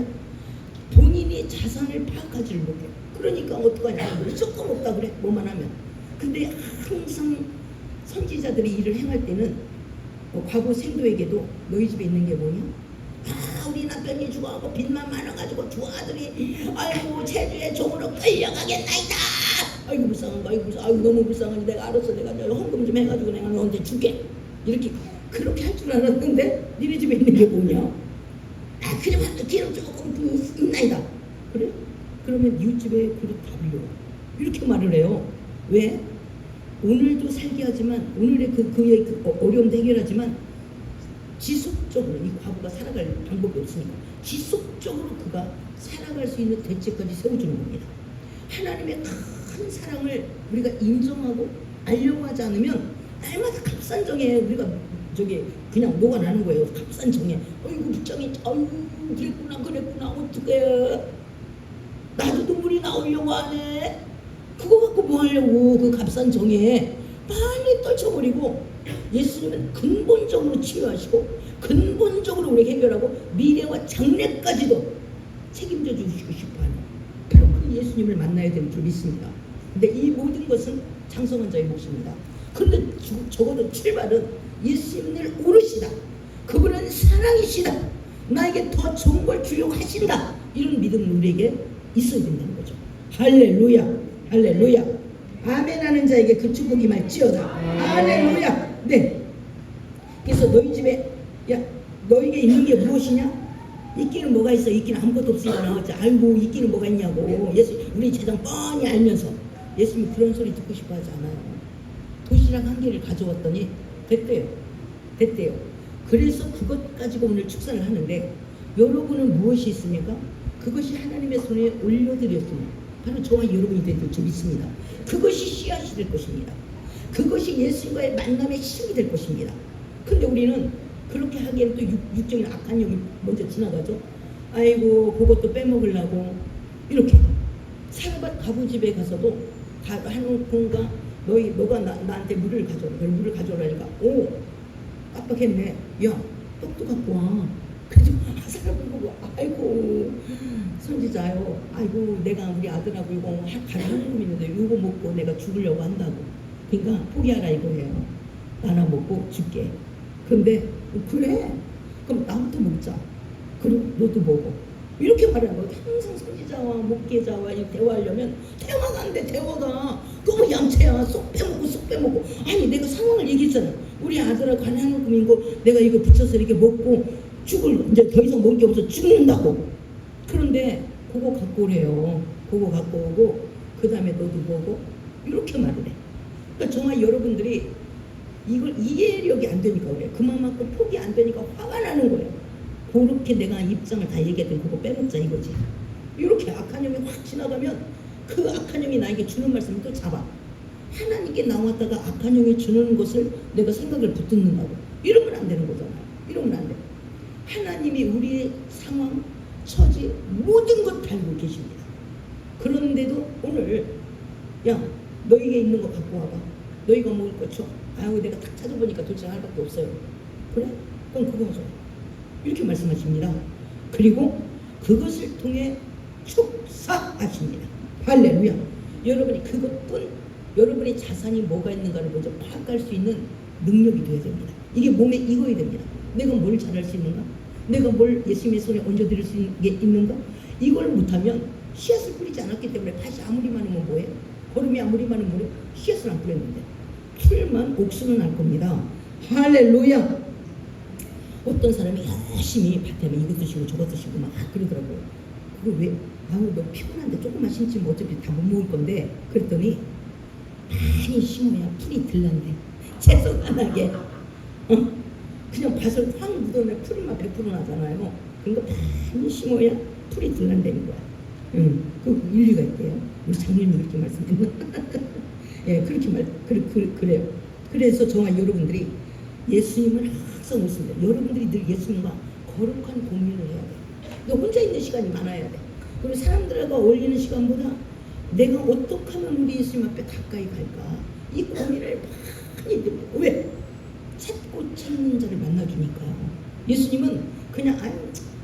본인이 자산을 파악하지를 못해. 그러니까 어떡하냐. 무조건 없다 그래. 뭐만 하면. 근데 항상 선지자들이 일을 행할 때는 과거 생도에게도 너희 집에 있는 게 뭐냐? 우리 남편이 죽어가고 빚만 많아가지고 두 아들이 아이고 제주에 종으로 끌려가겠나이다. 아이고 불쌍한가. 아이고 너무 불쌍하니 내가 알았어. 내가 헌금 좀 해가지고 내가 너한테 줄게. 이렇게 그렇게 할 줄 알았는데 니네 집에 있는 게 뭐냐? 그러면 기름 조금 있나이다. 그래? 그러면 이웃집에 그릇 다 빌려. 이렇게 말을 해요. 왜? 오늘도 살게 하지만 오늘의 그의 어려움도 해결하지만 지속적으로 이 과부가 살아갈 방법이 없으니까 지속적으로 그가 살아갈 수 있는 대책까지 세워주는 겁니다. 하나님의 큰 사랑을 우리가 인정하고 알려고 하지 않으면 날마다 갑산정에 우리가 그냥 녹아나는 거예요. 갑산정에. 어이구 불쌍해. 아유 그랬구나 어떡해. 나도 눈물이 나오려고 하네. 그거 갖고 뭐 하려고 그 값싼 정에 빨리 떨쳐버리고 예수님은 근본적으로 치유하시고 근본적으로 우리 해결하고 미래와 장래까지도 책임져 주시고 싶어하는 바로 그 예수님을 만나야 될 줄 믿습니다. 근데 이 모든 것은 장성한 자의 몫입니다. 그런데 적어도 출발은 예수님을 오르시다. 그분은 사랑이시다. 나에게 더 좋은 걸 주려고 하신다. 이런 믿음은 우리에게 있어야 된다는 거죠. 할렐루야, 할렐루야. 아멘 하는 자에게 그 축복이 말지어다. 할렐루야. 네. 그래서 너희 집에 야 너에게 있는 게 무엇이냐? 있기는 뭐가 있어? 있기는 아무것도 없으니까 나왔지. 아이고 있기는 뭐가 있냐고. 예수 우리 재정 뻔히 알면서 예수님이 그런 소리 듣고 싶어 하지 않아요. 도시락 한 개를 가져왔더니 됐대요. 그래서 그것 가지고 오늘 축사를 하는데 여러분은 무엇이 있습니까? 그것이 하나님의 손에 올려드렸습니다. 바로 저와 여러분이 될 줄 믿습니다. 그것이 씨앗이 될 것입니다. 그것이 예수님과의 만남의 힘이 될 것입니다. 근데 우리는 그렇게 하기에는 또 육적인 악한 영이 먼저 지나가죠. 아이고 그것도 빼먹으려고 이렇게 사르밧 가부 집에 가서도 하는건가 너가 나한테 물을 가져라. 물을 가져오라니까 오 깜빡했네. 야 떡도 갖고 와. 그래서 사람을 보고 아이고 선지자요. 아이고 내가 우리 아들하고 이거 가라는 놈 있는데 이거 먹고 내가 죽으려고 한다고. 그러니까 포기하라 이거예요. 나나 먹고 죽게. 근데 그래 그럼 나부터 먹자. 그리고 너도 먹어. 이렇게 말하는 거예요. 항상 선지자와 목회자와 대화하려면 대화가 안 돼. 대화가 너무 얌체야. 쏙 빼먹고 아니 내가 상황을 얘기했잖아. 우리 아들하고 하나님 꿈인고 내가 이거 붙여서 이렇게 먹고 이제 더 이상 먹을 게 없어 죽는다고. 그런데 그거 갖고 오래요. 그거 갖고 오고 그 다음에 너도 먹어. 이렇게 말을 해. 그러니까 정말 여러분들이 이걸 이해력이 안 되니까 그래. 그만큼 폭이 안 되니까 화가 나는 거예요. 그렇게 내가 입장을 다 얘기했더니 그거 빼먹자 이거지. 이렇게 악한 영이 확 지나가면 그 악한 영이 나에게 주는 말씀을 또 잡아. 하나님께 나왔다가 악한 영이 주는 것을 내가 생각을 붙듣는다고. 이러면 안 되는 거잖아요. 이러면 안 돼. 하나님이 우리의 상황, 처지 모든 것 다 알고 계십니다. 그런데도 오늘 야 너에게 있는 거 갖고 와봐. 너희가 먹을 거 줘. 아유 내가 딱 찾아보니까 도대체 할 밖에 없어요. 그래? 그럼 그거 줘. 이렇게 말씀하십니다. 그리고 그것을 통해 축사하십니다. 할렐루야. 여러분이 그것뿐 여러분의 자산이 뭐가 있는가를 먼저 파악할 수 있는 능력이 되어야 됩니다. 이게 몸에 익어야 됩니다. 내가 뭘 잘할 수 있는가? 내가 뭘 예수님의 손에 얹어드릴 수 있는가? 이걸 못하면 씨앗을 뿌리지 않았기 때문에 밭이 아무리 많으면 뭐해? 거름이 아무리 많으면 뭐해? 씨앗을 안 뿌렸는데 풀만 옥수는 할 겁니다. 할렐루야. 어떤 사람이 열심히 밭에 이것도 심고 저것도 심고 막 그러더라고요. 그거 왜? 아유 너 피곤한데 조금만 심지 뭐 어차피 다 못 먹을 건데. 그랬더니 많이 심어야 풀이 들난대. 채소 하나게 그냥 밭을 확 묻어내 풀이만 100% 나잖아요. 그러니까 많이 심어야 풀이 들난다는 거야. 그 일리가 있대요. 우리 장님이 그렇게 말씀했나? 예, 그렇게 그래요. 그래서 저와 여러분들이 예수님을 항상 오십니다. 여러분들이 늘 예수님과 거룩한 고민을 해야 돼. 너 혼자 있는 시간이 많아야 돼. 그리고 사람들과 어울리는 시간보다 내가 어떻게 하면 우리 예수님 앞에 가까이 갈까? 이 고민을 많이 듭니다. 왜? 찾고 찾는 자를 만나주니까요. 예수님은 그냥 아유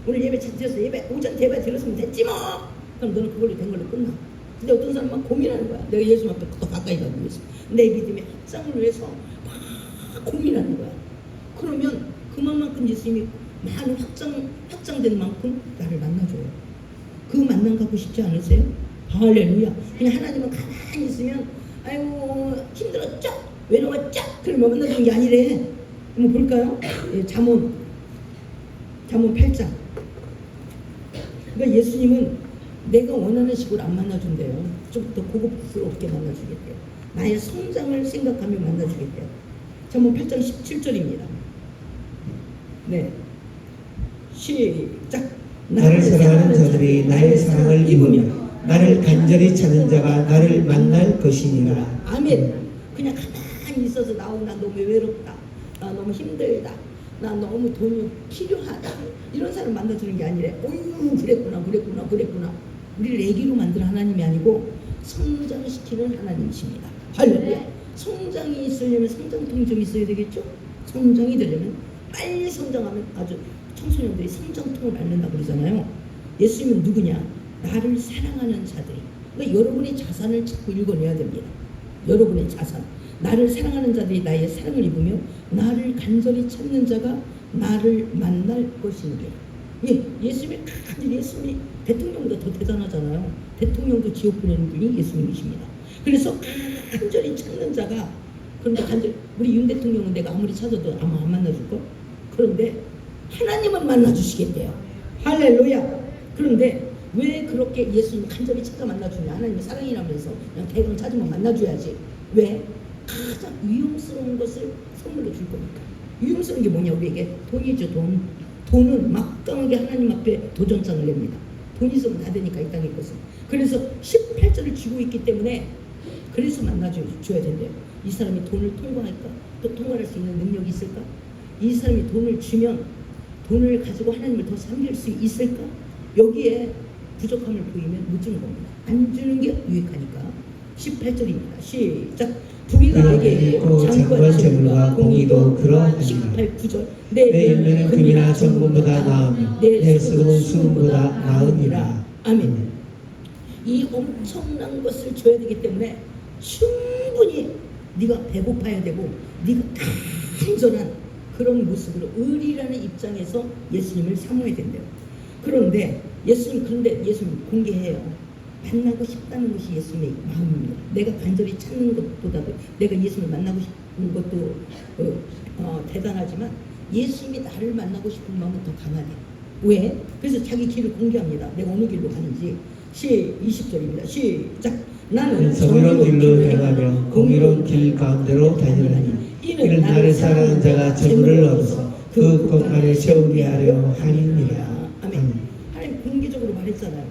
오늘 예배 잘 드렸어. 예배 오전 예배 드렸으면 됐지 뭐. 그럼 너는 그걸로 된 걸로 끝나. 근데 어떤 사람은 고민하는 거야. 내가 예수님 앞에 더 가까이 가기 위해서. 내 믿음의 확장을 위해서 막 고민하는 거야. 그러면 그만큼 예수님이 많은 확장된 만큼 나를 만나줘요. 그 만남 갖고 싶지 않으세요? 할렐루야. 그냥 하나님은 가만히 있으면 아이고 힘들었죠? 외로웠죠? 그러면 만나주는 게 아니래. 한번 볼까요? 예, 잠언 8장. 그러니까 예수님은 내가 원하는 식으로 안 만나준대요. 좀 더 고급스럽게 만나주겠대요. 나의 성장을 생각하며 만나주겠대요. 잠언 8장 17절입니다. 네, 시작. 나를 사랑하는 자들이 나의 사랑을 입으며 나를 간절히 찾는 자가 나를 만날 것이니라. 아멘. 그냥 가만히 있어서 나 너무 외롭다. 나 너무 힘들다. 나 너무 돈이 필요하다. 이런 사람 만나주는 게 아니래. 어휴 그랬구나. 우리를 애기로 만드는 하나님이 아니고 성장시키는 하나님이십니다. 할렐루야. 성장이 있으려면 성장통이 좀 있어야 되겠죠? 성장이 되려면 빨리 성장하면 아주 청소년들이 성장통을 앓는다 그러잖아요. 예수님은 누구냐? 나를 사랑하는 자들이. 그러니까 여러분의 자산을 자꾸 읽어내야 됩니다. 여러분의 자산. 나를 사랑하는 자들이 나의 사랑을 입으며 나를 간절히 찾는 자가 나를 만날 것이니라. 예수님이 대통령보다 더 대단하잖아요. 대통령도 지옥 보내는 분이 예수님이십니다. 그래서 간절히 찾는 자가, 그런데 간절히 우리 윤 대통령은 내가 아무리 찾아도 아마 안 만나줄걸? 그런데 하나님은 만나주시겠대요. 할렐루야. 그런데 왜 그렇게 예수님 간절히 찾아 만나주냐? 하나님의 사랑이라면서 그냥 대강 찾으면 만나줘야지. 왜? 가장 위험스러운 것을 선물로 줄 겁니까? 위험스러운 게 뭐냐? 우리에게 돈이죠. 돈은 막강하게 하나님 앞에 도전장을 냅니다. 돈 있으면 다 되니까 이 땅의 것은. 그래서 18절을 쥐고 있기 때문에 그래서 만나줘야 된대요. 이 사람이 돈을 통과할까? 또 통과할 수 있는 능력이 있을까? 이 사람이 돈을 주면 돈을 가지고 하나님을 더 섬길 수 있을까? 여기에 부족함을 보이면 못 주는 겁니다. 안 주는 게 유익하니까. 18절입니다. 시작. 부귀가에게 장관 재물과 공의도 그러하니라. 18, 9절. 내 열매는 금이나 정금보다 나으며 내 수금은 수금보다 나으니라. 아멘. 이 엄청난 것을 줘야 되기 때문에 충분히 네가 배고파야 되고 네가 간절한 그런 모습으로 의리라는 입장에서 예수님을 사모해야 된대요. 그런데 예수님 공개해요. 만나고 싶다는 것이 예수님의 마음입니다. 내가 간절히 찾는 것보다도 내가 예수님을 만나고 싶은 것도 대단하지만 예수님이 나를 만나고 싶은 마음은 더 강하대. 왜? 그래서 자기 길을 공개합니다. 내가 어느 길로 가는지. 20절입니다. 시작. 나는 정의로운 길로 행하며 공의로운 길 가운데로 다니나니 이는 나를 사랑하는 자가 재물을 얻어서 그 공간에 세우게 하려 함이니라. 아멘. 하나님 공개적으로 말했잖아요.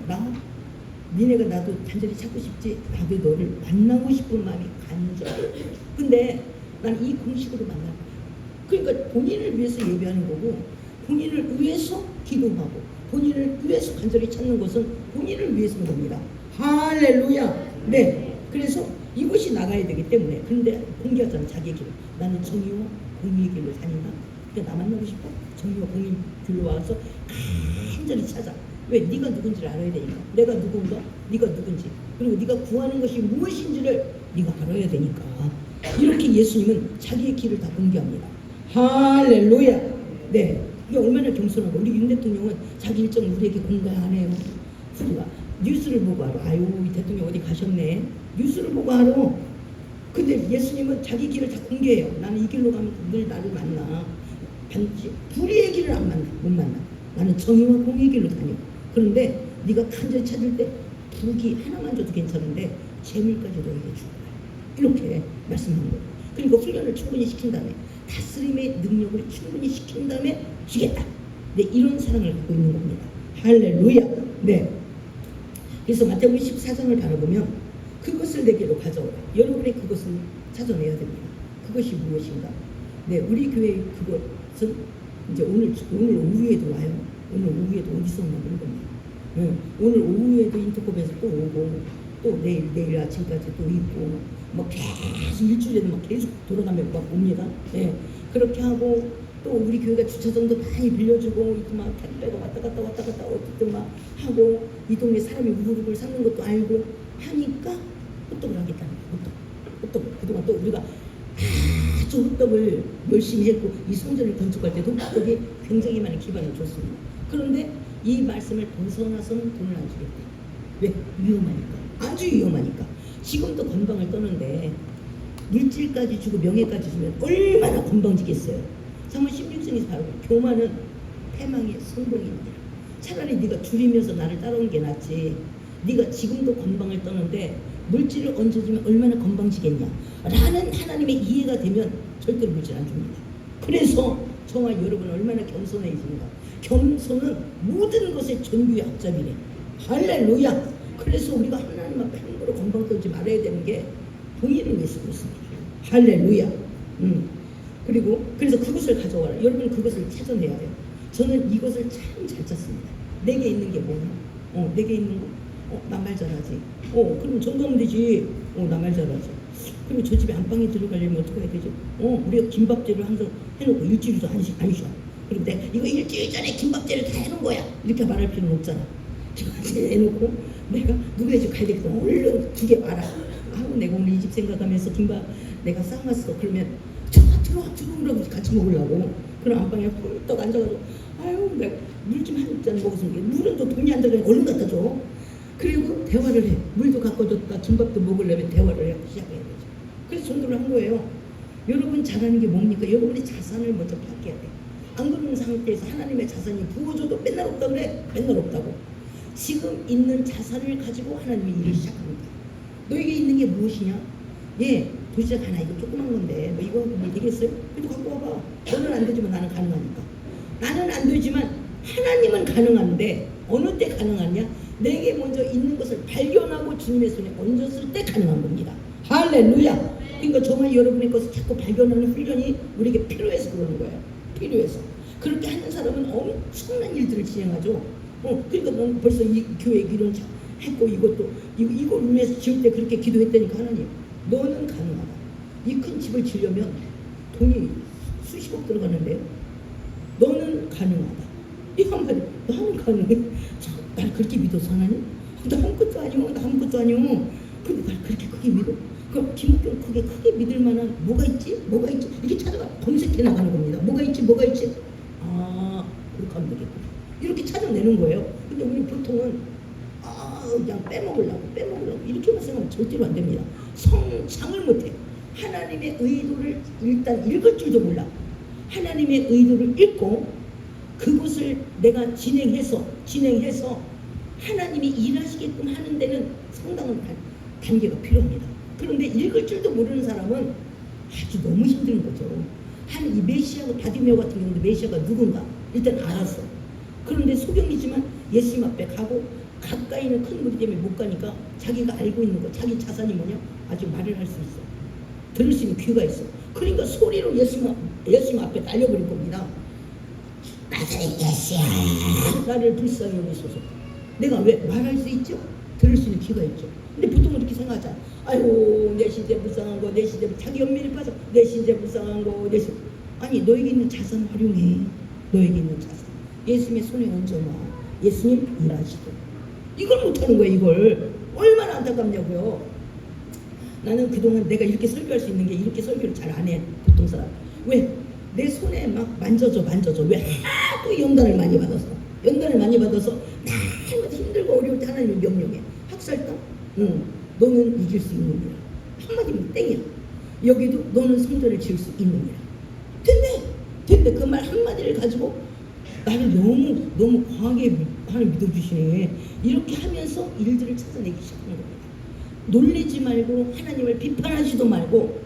니네가 나도 간절히 찾고 싶지. 나도 너를 만나고 싶은 마음이 간절해. 근데 나는 이 공식으로 만날 거야. 그러니까 본인을 위해서 예배하는 거고, 본인을 위해서 기도하고, 본인을 위해서 간절히 찾는 것은 본인을 위해서인 겁니다. 할렐루야. 네. 그래서 이것이 나가야 되기 때문에. 그런데 공개하잖아. 자기의 길. 나는 정의와 공의의 길로 다닌다. 그러니까 나 만나고 싶어. 정의와 공의의 길로 와서 간절히 찾아. 왜? 네가 누군지를 알아야 되니까. 내가 누군가, 네가 누군지, 그리고 네가 구하는 것이 무엇인지를 네가 알아야 되니까. 이렇게 예수님은 자기의 길을 다 공개합니다. 할렐루야. 네, 이게 얼마나 겸손하고. 우리 윤 대통령은 자기 일정을 우리에게 공개 안 해요. 우리가 뉴스를 보고 알아. 아유, 이 대통령 어디 가셨네. 뉴스를 보고 알아. 근데 예수님은 자기 길을 다 공개해요. 나는 이 길로 가면 늘 나를 만나. 반드시 불의의 길을 못 만나. 나는 정의와 공의의 길로 다녀. 그런데 네가 간절히 찾을 때 부귀 하나만 줘도 괜찮은데 재물까지 너에게 줄 거야. 이렇게 말씀한 거예요. 그러니까 훈련을 충분히 시킨 다음에 다스림의 능력을 충분히 시킨 다음에 주겠다. 네, 이런 사랑을 갖고 있는 겁니다. 할렐루야. 네. 그래서 마태복음 14장을 바라보면 그것을 내게로 가져오라. 여러분의 그것을 찾아내야 됩니다. 그것이 무엇인가? 네, 우리 교회의 그것은 이제 오늘 오후에도 와요. 오늘 오후에도 어디서 오냐는 겁니다. 네, 오늘 오후에도 인터컵에서 또 오고, 또 내일 아침까지 또 있고, 뭐 계속 일주일에도 막 계속 돌아가면 막 옵니다. 네, 그렇게 하고, 또 우리 교회가 주차장도 많이 빌려주고, 이렇게 막 택배가 왔다 갔다 어쨌든 막 하고, 이 동네 사람이 우르르 사는 것도 알고 하니까 호떡을 하겠다는 거예요. 호떡. 그동안 또 우리가 아주 호떡을 열심히 했고, 이 성전을 건축할 때도 호떡이 굉장히 많은 기반을 줬습니다. 그런데 이 말씀을 벗어나서는 돈을 안 주겠대. 왜? 위험하니까. 아주 위험하니까. 지금도 건방을 떠는데 물질까지 주고 명예까지 주면 얼마나 건방지겠어요. 사무엘 16장에서 바로 교만은 패망의 성공입니다. 차라리 네가 줄이면서 나를 따라온 게 낫지. 네가 지금도 건방을 떠는데 물질을 얹어주면 얼마나 건방지겠냐 라는 하나님의 이해가 되면 절대로 물질 안 줍니다. 그래서 저와 여러분은 얼마나 겸손해지는가. 겸손은 모든 것의 전부의 앞잡이래. 할렐루야. 그래서 우리가 하나님 앞에 함부로 건방 떨지 말아야 되는 게 본인을 위해서 그렇습니다. 할렐루야. 그리고 그래서 그것을 가져와라. 여러분 그것을 찾아내야 돼요. 저는 이것을 참 잘 찾습니다. 내게 있는 게 뭐냐? 내게 있는 거. 나 말 잘하지. 그럼 전도하면 되지. 나 말 잘하지. 그럼 저 집에 안방에 들어가려면 어떻게 해야 되지? 우리가 김밥제를 항상 해놓고 일주일도 안 쉬어. 그럼 내가 이거 일주일 전에 김밥제를 다 해놓은 거야. 이렇게 말할 필요는 없잖아. 해놓고 내가 누구네 집 가야 되겠다. 얼른 2개 와라. 내가 오늘 이 집 생각하면서 김밥 내가 싸놨어. 그러면 들어오라고 같이 먹으려고. 그럼 안방에 훌떡 앉아가지고 내가 물 좀 한 잔 먹었으면 물은 또 돈이 안 들어가니까 얼른 갖다 줘. 그리고 대화를 해. 물도 갖고 줬다 김밥도 먹으려면 대화를 해. 시작해야 되죠. 그래서 전도를 한 거예요. 여러분 잘하는 게 뭡니까? 여러분의 자산을 먼저 파악해야 돼. 안 그런 상태에서 하나님의 자산이 부어줘도 맨날 없다 그래. 맨날 없다고. 지금 있는 자산을 가지고 하나님의 일을 시작합니다. 너에게 있는 게 무엇이냐? 도시락 하나 이거 조그만 건데 뭐 이거 되겠어요? 그래도 갖고 와봐. 너는 안 되지만 나는 가능하니까. 나는 안 되지만 하나님은 가능한데 어느 때 가능하냐? 내게 먼저 있는 것을 발견하고 주님의 손에 얹었을 때 가능한 겁니다. 할렐루야. 그러니까 정말 여러분의 것을 자꾸 발견하는 훈련이 우리에게 필요해서 그러는 거예요. 필요해서. 그렇게 하는 사람은 엄청난 일들을 진행하죠. 그러니까 넌 벌써 이 교회 이런 했고 이것도 이걸 위해서 지을 때 그렇게 기도했다니까 하나님. 너는 가능하다. 이 큰 집을 지으려면 돈이 수십억 들어가는데 너는 가능하다. 이 한마디 나는 가능해. 날 그렇게 믿어서 하나님? 나 아무것도 아니오. 근데 날 그렇게 크게 믿어? 그럼 김옥경 크게 믿을 만한 뭐가 있지? 이렇게 찾아가 검색해 나가는 겁니다. 뭐가 있지? 그렇게 하면 되겠구나. 이렇게 찾아내는 거예요. 근데 우리 보통은 그냥 빼먹으려고 이렇게만 생각하면 절대로 안 됩니다. 성장을 못해. 하나님의 의도를 일단 읽을 줄도 몰라. 하나님의 의도를 읽고 그것을 내가 진행해서 하나님이 일하시게끔 하는 데는 상당한 단계가 필요합니다. 그런데 읽을 줄도 모르는 사람은 아주 너무 힘든 거죠. 이 메시아가 바디메오 같은 경우도 메시아가 누군가 일단 알았어. 그런데 소경이지만 예수님 앞에 가고 가까이 있는 큰 무리 때문에 못 가니까 자기가 알고 있는 거, 자기 자산이 뭐냐? 아주 말을 할 수 있어. 들을 수 있는 귀가 있어. 그러니까 소리로 예수님 앞에 달려버릴 겁니다. 나사렛 예수야, 나를 불쌍히 여기소서. 내가 왜 말할 수 있죠? 들을 수 있는 귀가 있죠. 근데 보통은 이렇게 생각하잖아. 아이고 내 신세 불쌍한 거, 내 신세 자기 연민을 빠져. 내 신세 불쌍한 거, 아니 너에게 있는 자산 활용해. 너에게 있는 자산. 예수님의 손에 얹어놔. 예수님 일하시고. 이걸 못하는 거야. 이걸 얼마나 안타깝냐고요. 나는 그동안 내가 이렇게 설교할 수 있는 게 이렇게 설교를 잘 안 해. 보통 사람. 왜? 내 손에 막 만져줘. 왜? 하도 연단을 많이 받아서 날마다 힘들고 어려울 때 하나님이 명령해. 학살당? 너는 이길 수 있느니라. 한마디면 땡이야. 여기도 너는 성전을 지을 수 있느니라. 됐네. 그 말 한마디를 가지고 나를 너무 과하게 하나님 믿어주시네. 이렇게 하면서 일들을 찾아내기 시작하는 겁니다. 놀리지 말고 하나님을 비판하지도 말고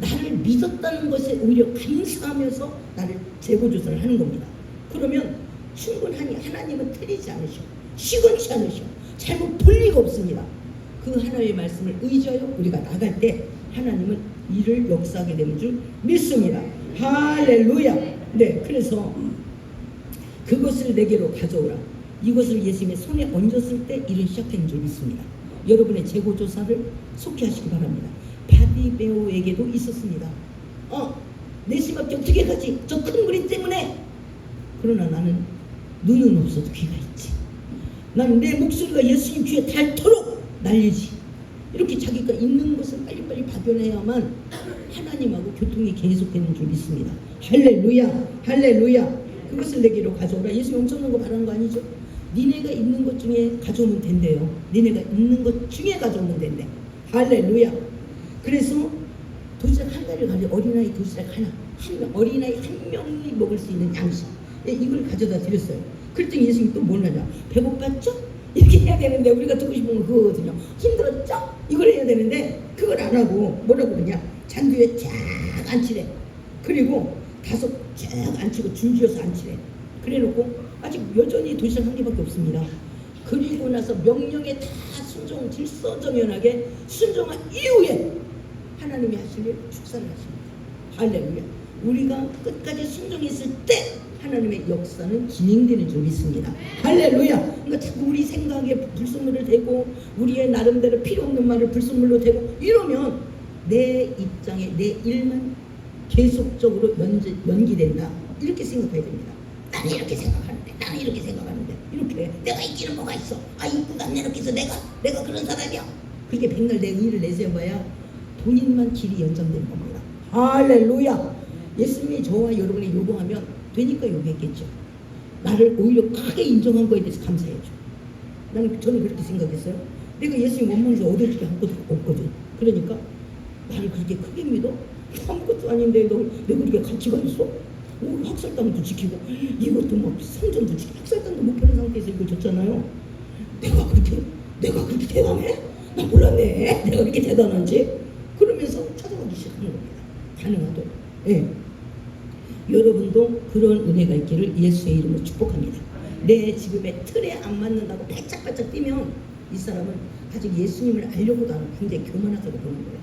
나를 믿었다는 것에 오히려 감사하면서 나를 재고조사를 하는 겁니다. 그러면 충분하니 하나님은 틀리지 않으셔. 시건치 않으셔. 잘못 볼 리가 없습니다. 그 하나님의 말씀을 의지하여 우리가 나갈 때 하나님은 일을 역사하게 되는 줄 믿습니다. 할렐루야. 네, 그래서 그것을 내게로 가져오라. 이것을 예수님의 손에 얹었을 때 일을 시작한 줄 믿습니다. 여러분의 재고조사를 속히 하시기 바랍니다. 바디메오에게도 있었습니다. 내 심 앞에 어떻게 가지? 저 큰 그림 때문에. 그러나 나는 눈은 없어도 귀가 있지. 나는 내 목소리가 예수님 귀에 닳도록 날리지. 이렇게 자기가 있는 것을 빨리빨리 발견해야만 하나님하고 교통이 계속되는 줄 믿습니다. 할렐루야. 그것을 내게로 가져오라. 예수님 엄청난 거 바라는 거 아니죠? 니네가 있는 것 중에 가져오면 된대요. 니네가 있는 것 중에 가져오면 된대. 할렐루야. 그래서 도시락 한 달을 가져 어린아이 도시락 어린아이 한 명이 먹을 수 있는 양식. 이걸 가져다 드렸어요. 그랬더니 예수님이 또 뭘 하냐? 배고팠죠? 이렇게 해야 되는데 우리가 듣고 싶은 건 그거거든요. 힘들었죠? 이걸 해야 되는데 그걸 안 하고 뭐라고 그러냐? 잔디에 쫙 앉히래. 그리고 5 쫙 앉히고 줄지어서 앉히래. 그래놓고 아직 여전히 도시락 한 개밖에 없습니다. 그리고 나서 명령에 다 질서정연하게 순종한 이후에 하나님이 하실 일 축사를 하십니다. 할렐루야. 우리가 끝까지 순종했을 때 하나님의 역사는 진행되는 줄 믿습니다. 할렐루야. 그러니까 자꾸 우리 생각에 불순물을 대고 우리의 나름대로 필요 없는 말을 불순물로 대고 이러면 내 입장에 내 일만 계속적으로 연기된다. 이렇게 생각해야 됩니다. 나는 이렇게 생각하는데, 나는 이렇게 생각하는데, 이렇게 내가 있기는 뭐가 있어? 아, 이쁘가 안 이렇게 해서 내가 그런 사람이야. 그렇게 백날 내 의의를 내세워봐야 본인만 길이 연장되는 겁니다. 할렐루야. 예수님이 저와 여러분이 요구하면 되니까 요구했겠죠. 나를 오히려 크게 인정한 거에 대해서 감사해줘. 저는 그렇게 생각했어요. 내가 예수님 원망에서 얻을 게 아무것도 없거든. 그러니까 나를 그렇게 크게 믿어? 아무것도 아닌데 내가 그렇게 가치가 있어? 학살당도 지키고 이것도 막 성전도 지키고 학살당도 못 펴는 상태에서 이걸 줬잖아요. 내가 그렇게 대단해? 나 몰랐네. 내가 그렇게 대단한지? 그러면서 찾아가기 시작하는 겁니다. 가능하도록. 예. 여러분도 그런 은혜가 있기를 예수의 이름으로 축복합니다. 내 지금의 틀에 안 맞는다고 바짝바짝 뛰면 이 사람은 아직 예수님을 알려고도 하는 굉장히 교만하다고 보는 거예요.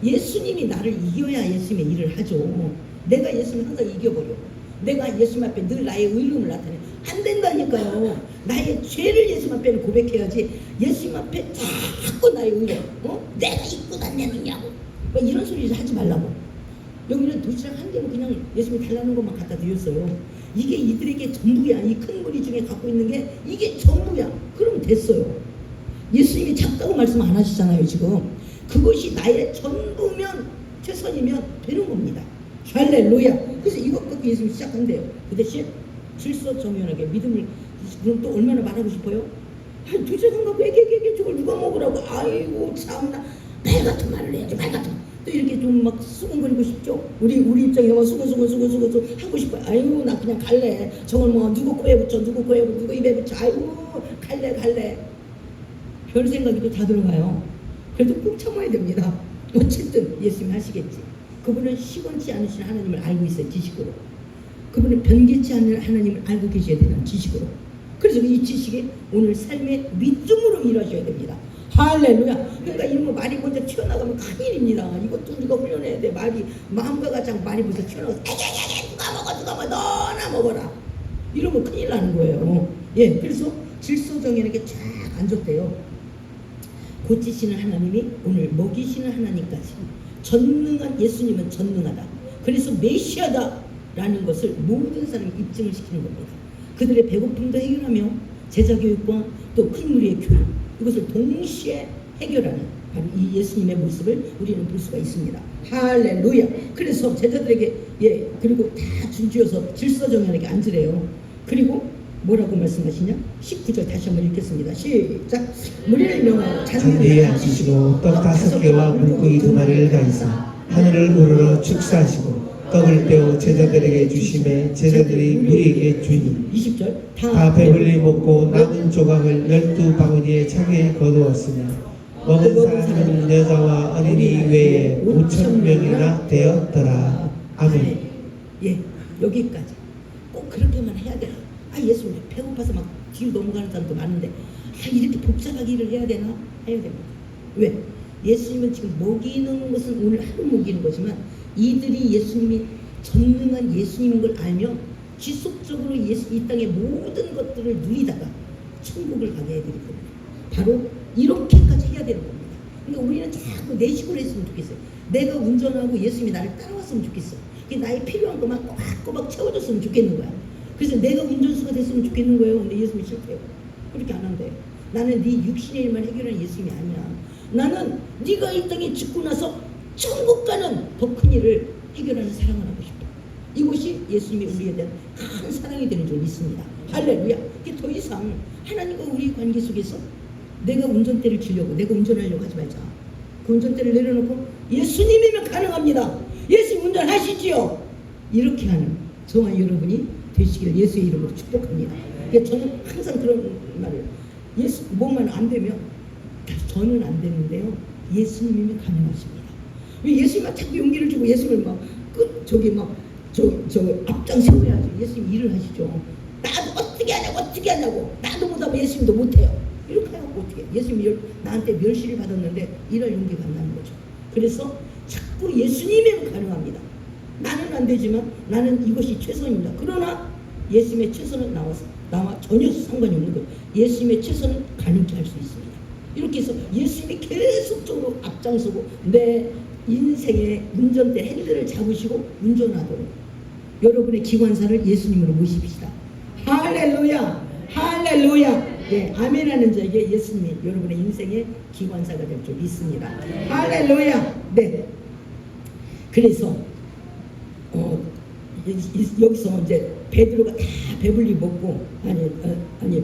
예수님이 나를 이겨야 예수님의 일을 하죠. 내가 예수님을 항상 이겨버려. 내가 예수님 앞에 늘 나의 의로움을 나타내. 안 된다니까요. 나의 죄를 예수님 앞에는 고백해야지 예수님 앞에 자꾸 나의 의로움, 내가 입고 다녔느냐고 이런 소리 하지 말라고. 여기는 도시락 한 개로 그냥 예수님이 달라는 것만 갖다 드렸어요. 이게 이들에게 전부야. 이 큰 무리 중에 갖고 있는 게 이게 전부야. 그러면 됐어요. 예수님이 작다고 말씀 안 하시잖아요 지금. 그것이 나의 전부면 최선이면 되는 겁니다. 할렐루야. 그래서 이것 갖고 예수님이 시작한대요. 그 대신 질서정연하게 믿음을. 그럼 또 얼마나 말하고 싶어요? 아니 도시락 한 갖고 애게 저걸 누가 먹으라고. 아이고 참나. 말 같은 말을 해야지. 말 같은 말. 또 이렇게 좀 막 수근거리고 싶죠? 우리 입장에 막 수근 하고 싶어요. 아이고 나 그냥 갈래. 저걸 뭐 누구 코에 붙여 누구 입에 붙여. 아이고 갈래. 별 생각이 또 다 들어가요. 그래도 꼭 참아야 됩니다. 어쨌든 예수님이 하시겠지. 그분은 시건치 않으신 하나님을 알고 있어요. 지식으로. 그분은 변개치 않는 하나님을 알고 계셔야 되는 지식으로. 그래서 이 지식이 오늘 삶의 믿음으로 일하셔야 됩니다. 할렐루야. 그러니까 이런 거 말이 먼저 튀어나가면 큰일입니다. 이것도 우리가 훈련해야 돼. 마음과 같이 말이 먼저 튀어나가서 누가 먹어 너나 먹어라. 이러면 큰일 나는 거예요. 예, 그래서 질서정연하게 쫙 앉았대요. 고치시는 하나님이 오늘 먹이시는 하나님까지 전능한 예수님은 전능하다. 그래서 메시아다라는 것을 모든 사람이 입증을 시키는 겁니다. 그들의 배고픔도 해결하며 제자교육과 또 큰 무리의 교육 이것을 동시에 해결하는 바로 이 예수님의 모습을 우리는 볼 수가 있습니다. 할렐루야. 그래서 제자들에게 그리고 다 준지어서 질서정연하게 앉으래요. 그리고 뭐라고 말씀하시냐? 19절 다시 한번 읽겠습니다. 시작. 무리를 명하여 잔디에 앉으시고 떡 5개와 물고기 2마리를 가이사 하늘을 우러러 축사하시고 떡을 떼어 제자들에게 주심에 제자들이 무리에게 주니 20절 다 배불리 먹고 남은 조각을 12바구니에 차게 거두었으며 먹은 사람은 여자와 어린이 외에 5,000명이나 되었더라. 아멘. 예, 여기까지 꼭 그렇게만 해야 돼요. 예수님 배고파서 막 뒤로 넘어가는 사람도 많은데 이렇게 복잡하게 일을 해야 되나? 해야 됩니다. 왜? 예수님은 지금 먹이는 것은 오늘 하루 먹이는 거지만 이들이 예수님이 전능한 예수님인 걸 알면 지속적으로 이 땅의 모든 것들을 누리다가 천국을 가게 해드릴 겁니다. 바로 이렇게까지 해야 되는 겁니다. 그러니까 우리는 자꾸 내 식으로 했으면 좋겠어요. 내가 운전하고 예수님이 나를 따라왔으면 좋겠어. 나의 필요한 것만 꼬박꼬박 채워줬으면 좋겠는 거야. 그래서 내가 운전수가 됐으면 좋겠는 거예요. 근데 예수님이 싫대요. 그렇게 안 한대요. 나는 네 육신의 일만 해결하는 예수님이 아니야. 나는 네가 이 땅에 죽고 나서 천국 가는 더 큰 일을 해결하는 사랑을 하고 싶어. 이것이 예수님이 우리에 대한 큰 사랑이 되는 줄 믿습니다. 할렐루야. 이게 더 이상 하나님과 우리의 관계 속에서 내가 운전대를 쥐려고 내가 운전하려고 하지 말자. 그 운전대를 내려놓고 예수님이면 가능합니다. 예수님 운전하시지요. 이렇게 하는 저와 여러분이 되시기를 예수의 이름으로 축복합니다. 저는 항상 그런 말을 예수 뭐만 안 되면 저는 안 되는데요. 예수님이면 가능하십니다. 왜 예수님만 자꾸 용기를 주고 예수님을 막 앞장 세워야지. 예수님 일을 하시죠. 나도 어떻게 하냐고. 나도 못하면 예수님도 못해요. 이렇게 해갖고 어떻게 예수님이 나한테 멸시를 받았는데 일할 용기가 안 나는 거죠. 그래서 자꾸 예수님이면 가능합니다. 나는 안 되지만 나는 이것이 최선입니다. 그러나 예수님의 최선은 나와 전혀 상관이 없는 거예요. 예수님의 최선은 가능케 할 수 있습니다. 이렇게 해서 예수님이 계속적으로 앞장서고 내 인생의 운전대 핸들을 잡으시고 운전하도록 여러분의 기관사를 예수님으로 모십시다. 할렐루야! 할렐루야! 네, 아멘 하는 자에게 예수님이 여러분의 인생의 기관사가 될 줄 믿습니다. 할렐루야! 네. 그래서 여기서 이제 베드로가 다 배불리 먹고 아니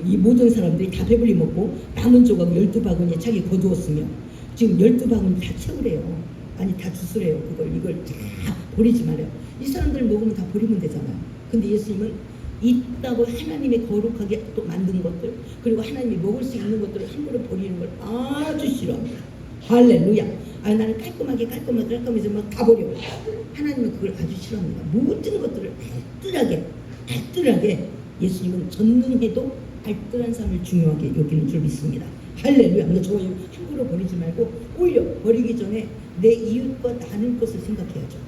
이 모든 사람들이 다 배불리 먹고 남은 조각 12바구니에 자기 거두었으며 지금 12바구니 다 채우래요. 아니 다 주스래요. 이걸 다 버리지 말아요. 이 사람들 먹으면 다 버리면 되잖아요. 근데 예수님은 있다고 하나님의 거룩하게 또 만든 것들 그리고 하나님이 먹을 수 있는 것들을 함부로 버리는 걸 아주 싫어합니다. 할렐루야. 나는 깔끔해서 막 다 버려. 하나님은 그걸 아주 싫어합니다. 모든 것들을 알뜰하게 예수님은 전능해도 알뜰한 삶을 중요하게 여기는 줄 믿습니다. 할렐루야. 근데 저 함부로 버리지 말고 오히려 버리기 전에 내 이웃과 나눌 것을 생각해야죠.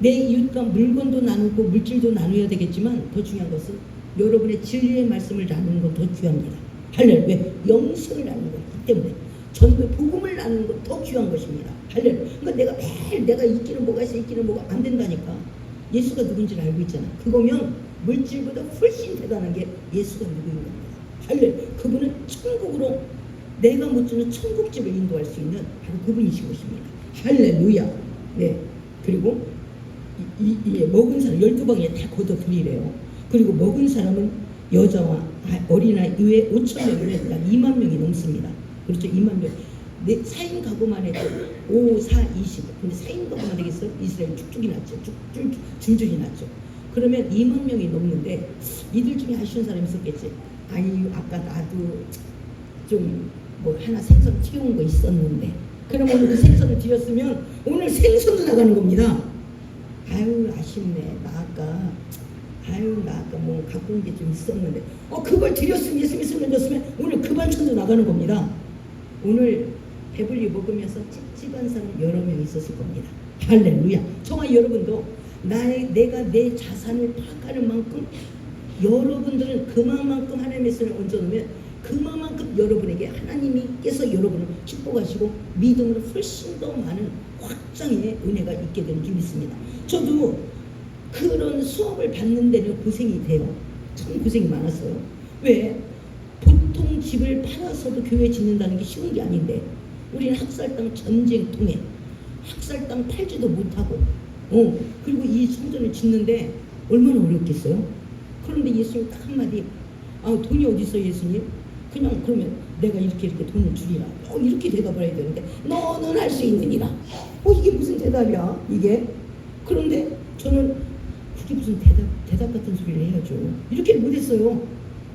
내 이웃과 물건도 나누고 물질도 나눠야 되겠지만 더 중요한 것은 여러분의 진리의 말씀을 나누는 건 더 귀합니다. 할렐루야. 영생을 나누는 거기 때문에 전도의 복음을 나누는 건 더 귀한 것입니다. 할렐루야. 그러니까 내가 매일 내가 있기는 뭐가 안 된다니까. 예수가 누군지를 알고 있잖아. 그거면 물질보다 훨씬 대단한 게 예수가 누구인 겁니다. 할렐루야. 그분은 천국으로 내가 못 주는 천국집을 인도할 수 있는 바로 그분이신 것입니다. 할렐루야. 네. 그리고 먹은 사람 12방에 다 걷어들이래요. 그리고 먹은 사람은 여자와 어린아이 이외에 5,000명이면 약 2만 명이 넘습니다. 그렇죠. 2만 명. 4인 가구만 해도 5, 4, 20. 근데 4인 가구만 되겠어요? 이스라엘 쭉쭉이 났죠. 줄줄이 났죠. 그러면 2만 명이 넘는데 이들 중에 아쉬운 사람이 있었겠지. 아니 아까 나도 좀 뭐 하나 생선 튀겨온 거 있었는데 그럼 오늘 그 생선을 드렸으면 오늘 생선도 나가는 겁니다. 아유 아쉽네. 나 아까 뭐 갖고 온 게 좀 있었는데 그걸 드렸으면 예수님이 설명줬으면 오늘 그 반찬도 나가는 겁니다. 오늘 배불리 먹으면서 찝찝한 사람 여러 명 있었을 겁니다. 할렐루야. 저와 여러분도 내가 내 자산을 파악하는 만큼 여러분들은 그만큼 하나님의 손에 얹어놓으면 그만큼 여러분에게 하나님께서 여러분을 축복하시고 믿음으로 훨씬 더 많은 확장의 은혜가 있게 되는 줄 믿습니다. 저도 그런 수업을 받는 데는 고생이 돼요. 참 고생이 많았어요. 왜? 보통 집을 팔아서도 교회 짓는다는 게 쉬운 게 아닌데 우리는 학살당 전쟁통에 학살당 팔지도 못하고 그리고 이 성전을 짓는데 얼마나 어렵겠어요? 그런데 예수님 딱 한마디 돈이 어디 있어 예수님? 그냥 그러면 내가 이렇게 돈을 주리라. 이렇게 대답을 해야 되는데 너는 할 수 있느니라. 이게 무슨 대답이야 이게? 그런데 저는 그게 무슨 대답 같은 소리를 해야죠. 이렇게 못했어요.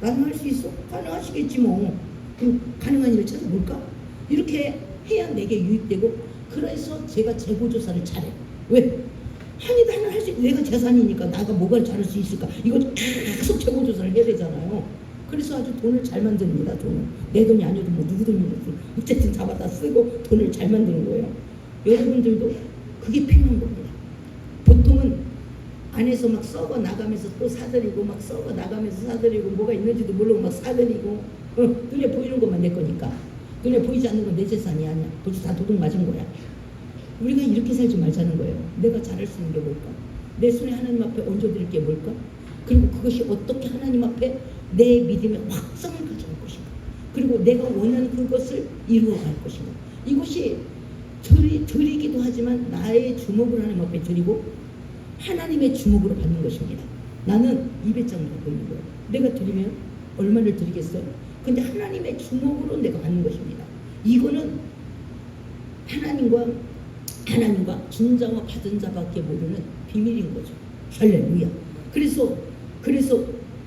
나는 할 수 있어? 가능하시겠지 뭐. 그럼 가능한 일을 찾아볼까? 이렇게 해야 내게 유익되고 그래서 제가 재고조사를 잘해. 왜? 나는 할 수 있어. 내가 재산이니까 나가 뭐가 잘할 수 있을까? 이거 계속 재고조사를 해야 되잖아요. 그래서 아주 돈을 잘 만듭니다. 돈을. 내 돈이 아니어도 뭐 누구 돈이든 어쨌든 잡아다 쓰고 돈을 잘 만드는 거예요. 여러분들도 그게 필요한 겁니다. 보통은 안에서 막 썩어 나가면서 또 사들이고 막 썩어 나가면서 사들이고 뭐가 있는지도 모르고 막 사들이고 눈에 보이는 것만 내 거니까 눈에 보이지 않는 건 내 재산이 아니야. 벌써 다 도둑 맞은 거야. 우리가 이렇게 살지 말자는 거예요. 내가 잘할 수 있는 게 뭘까? 내 손에 하나님 앞에 얹어드릴 게 뭘까? 그리고 그것이 어떻게 하나님 앞에 내 믿음의 확장을 가져갈 것인가? 그리고 내가 원하는 그것을 이루어갈 것인가? 이것이 드리기도 하지만 나의 주목을 하나님 앞에 드리고 하나님의 주목으로 받는 것입니다. 나는 200장을 갖고 있는 거예요. 내가 드리면 얼마를 드리겠어요? 근데 하나님의 주목으로 내가 받는 것입니다. 이거는 하나님과 준 자와 받은 자밖에 모르는 비밀인 거죠. 할렐루야. 그래서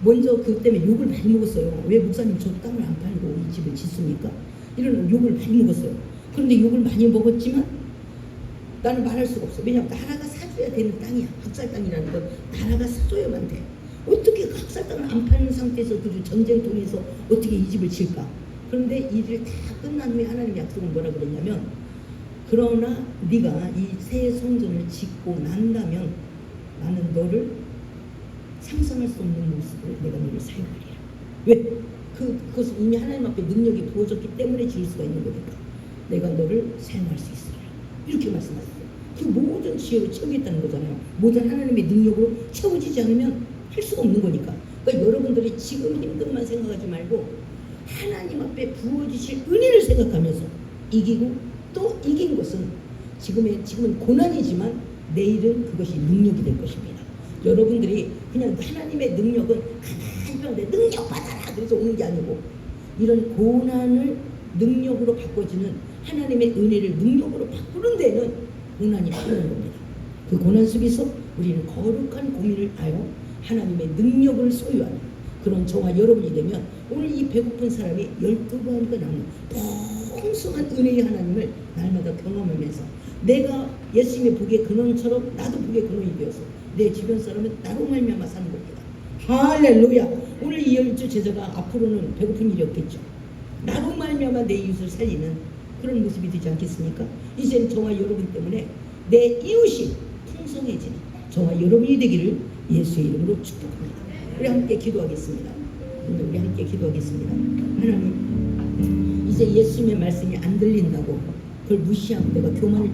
먼저 그 때문에 욕을 많이 먹었어요. 왜 목사님 저 땅을 안 팔고 이 집을 짓습니까? 이런 욕을 많이 먹었어요. 그런데 욕을 많이 먹었지만 나는 말할 수가 없어. 왜냐하면 나라가 사줘야 되는 땅이야. 학살 땅이라는 건 나라가 사줘야만 돼. 어떻게 그 학살 땅을 안 파는 상태에서 그 전쟁통에서 어떻게 이 집을 지을까? 그런데 이 일이 다 끝난 후에 하나님 약속은 뭐라 그랬냐면 그러나 네가 이 새 성전을 짓고 난다면 나는 너를 상상할 수 없는 모습을 내가 너를 사용하리라. 왜? 그것은 이미 하나님 앞에 능력이 부어졌기 때문에 지을 수가 있는 거니까 내가 너를 사용할 수 있으리라. 이렇게 말씀하셨어요. 그 모든 지혜로 채우겠다는 거잖아요. 모든 하나님의 능력으로 채워지지 않으면 할 수가 없는 거니까. 그러니까 여러분들이 지금 힘든 것만 생각하지 말고 하나님 앞에 부어주실 은혜를 생각하면서 이기고 또 이긴 것은 지금은 고난이지만 내일은 그것이 능력이 될 것입니다. 여러분들이 그냥 하나님의 능력은 가만히 있는데 능력 받아라 그래서 오는 게 아니고 이런 고난을 능력으로 바꿔주는 하나님의 은혜를 능력으로 바꾸는 데는 고난이 필요한 겁니다. 그 고난 속에서 우리는 거룩한 고민을 하여 하나님의 능력을 소유하는 그런 저와 여러분이 되면 오늘 이 배고픈 사람이 12번과 나는 풍성한 은혜의 하나님을 날마다 경험하면서 내가 예수님의 복의 근원처럼 나도 복의 근원이 되어서 내 주변 사람은 나로 말미암아 사는 겁니다. 할렐루야. 오늘 이 열주 제자가 앞으로는 배고픈 일이 없겠죠. 나로 말미암아 내 이웃을 살리는 그런 모습이 되지 않겠습니까? 이제는 저와 여러분 때문에 내 이웃이 풍성해지는 저와 여러분이 되기를 예수의 이름으로 축복합니다. 우리 함께 기도하겠습니다. 우리 함께 기도하겠습니다. 하나님, 이제 예수님의 말씀이 안 들린다고 그걸 무시하고 내가 교만을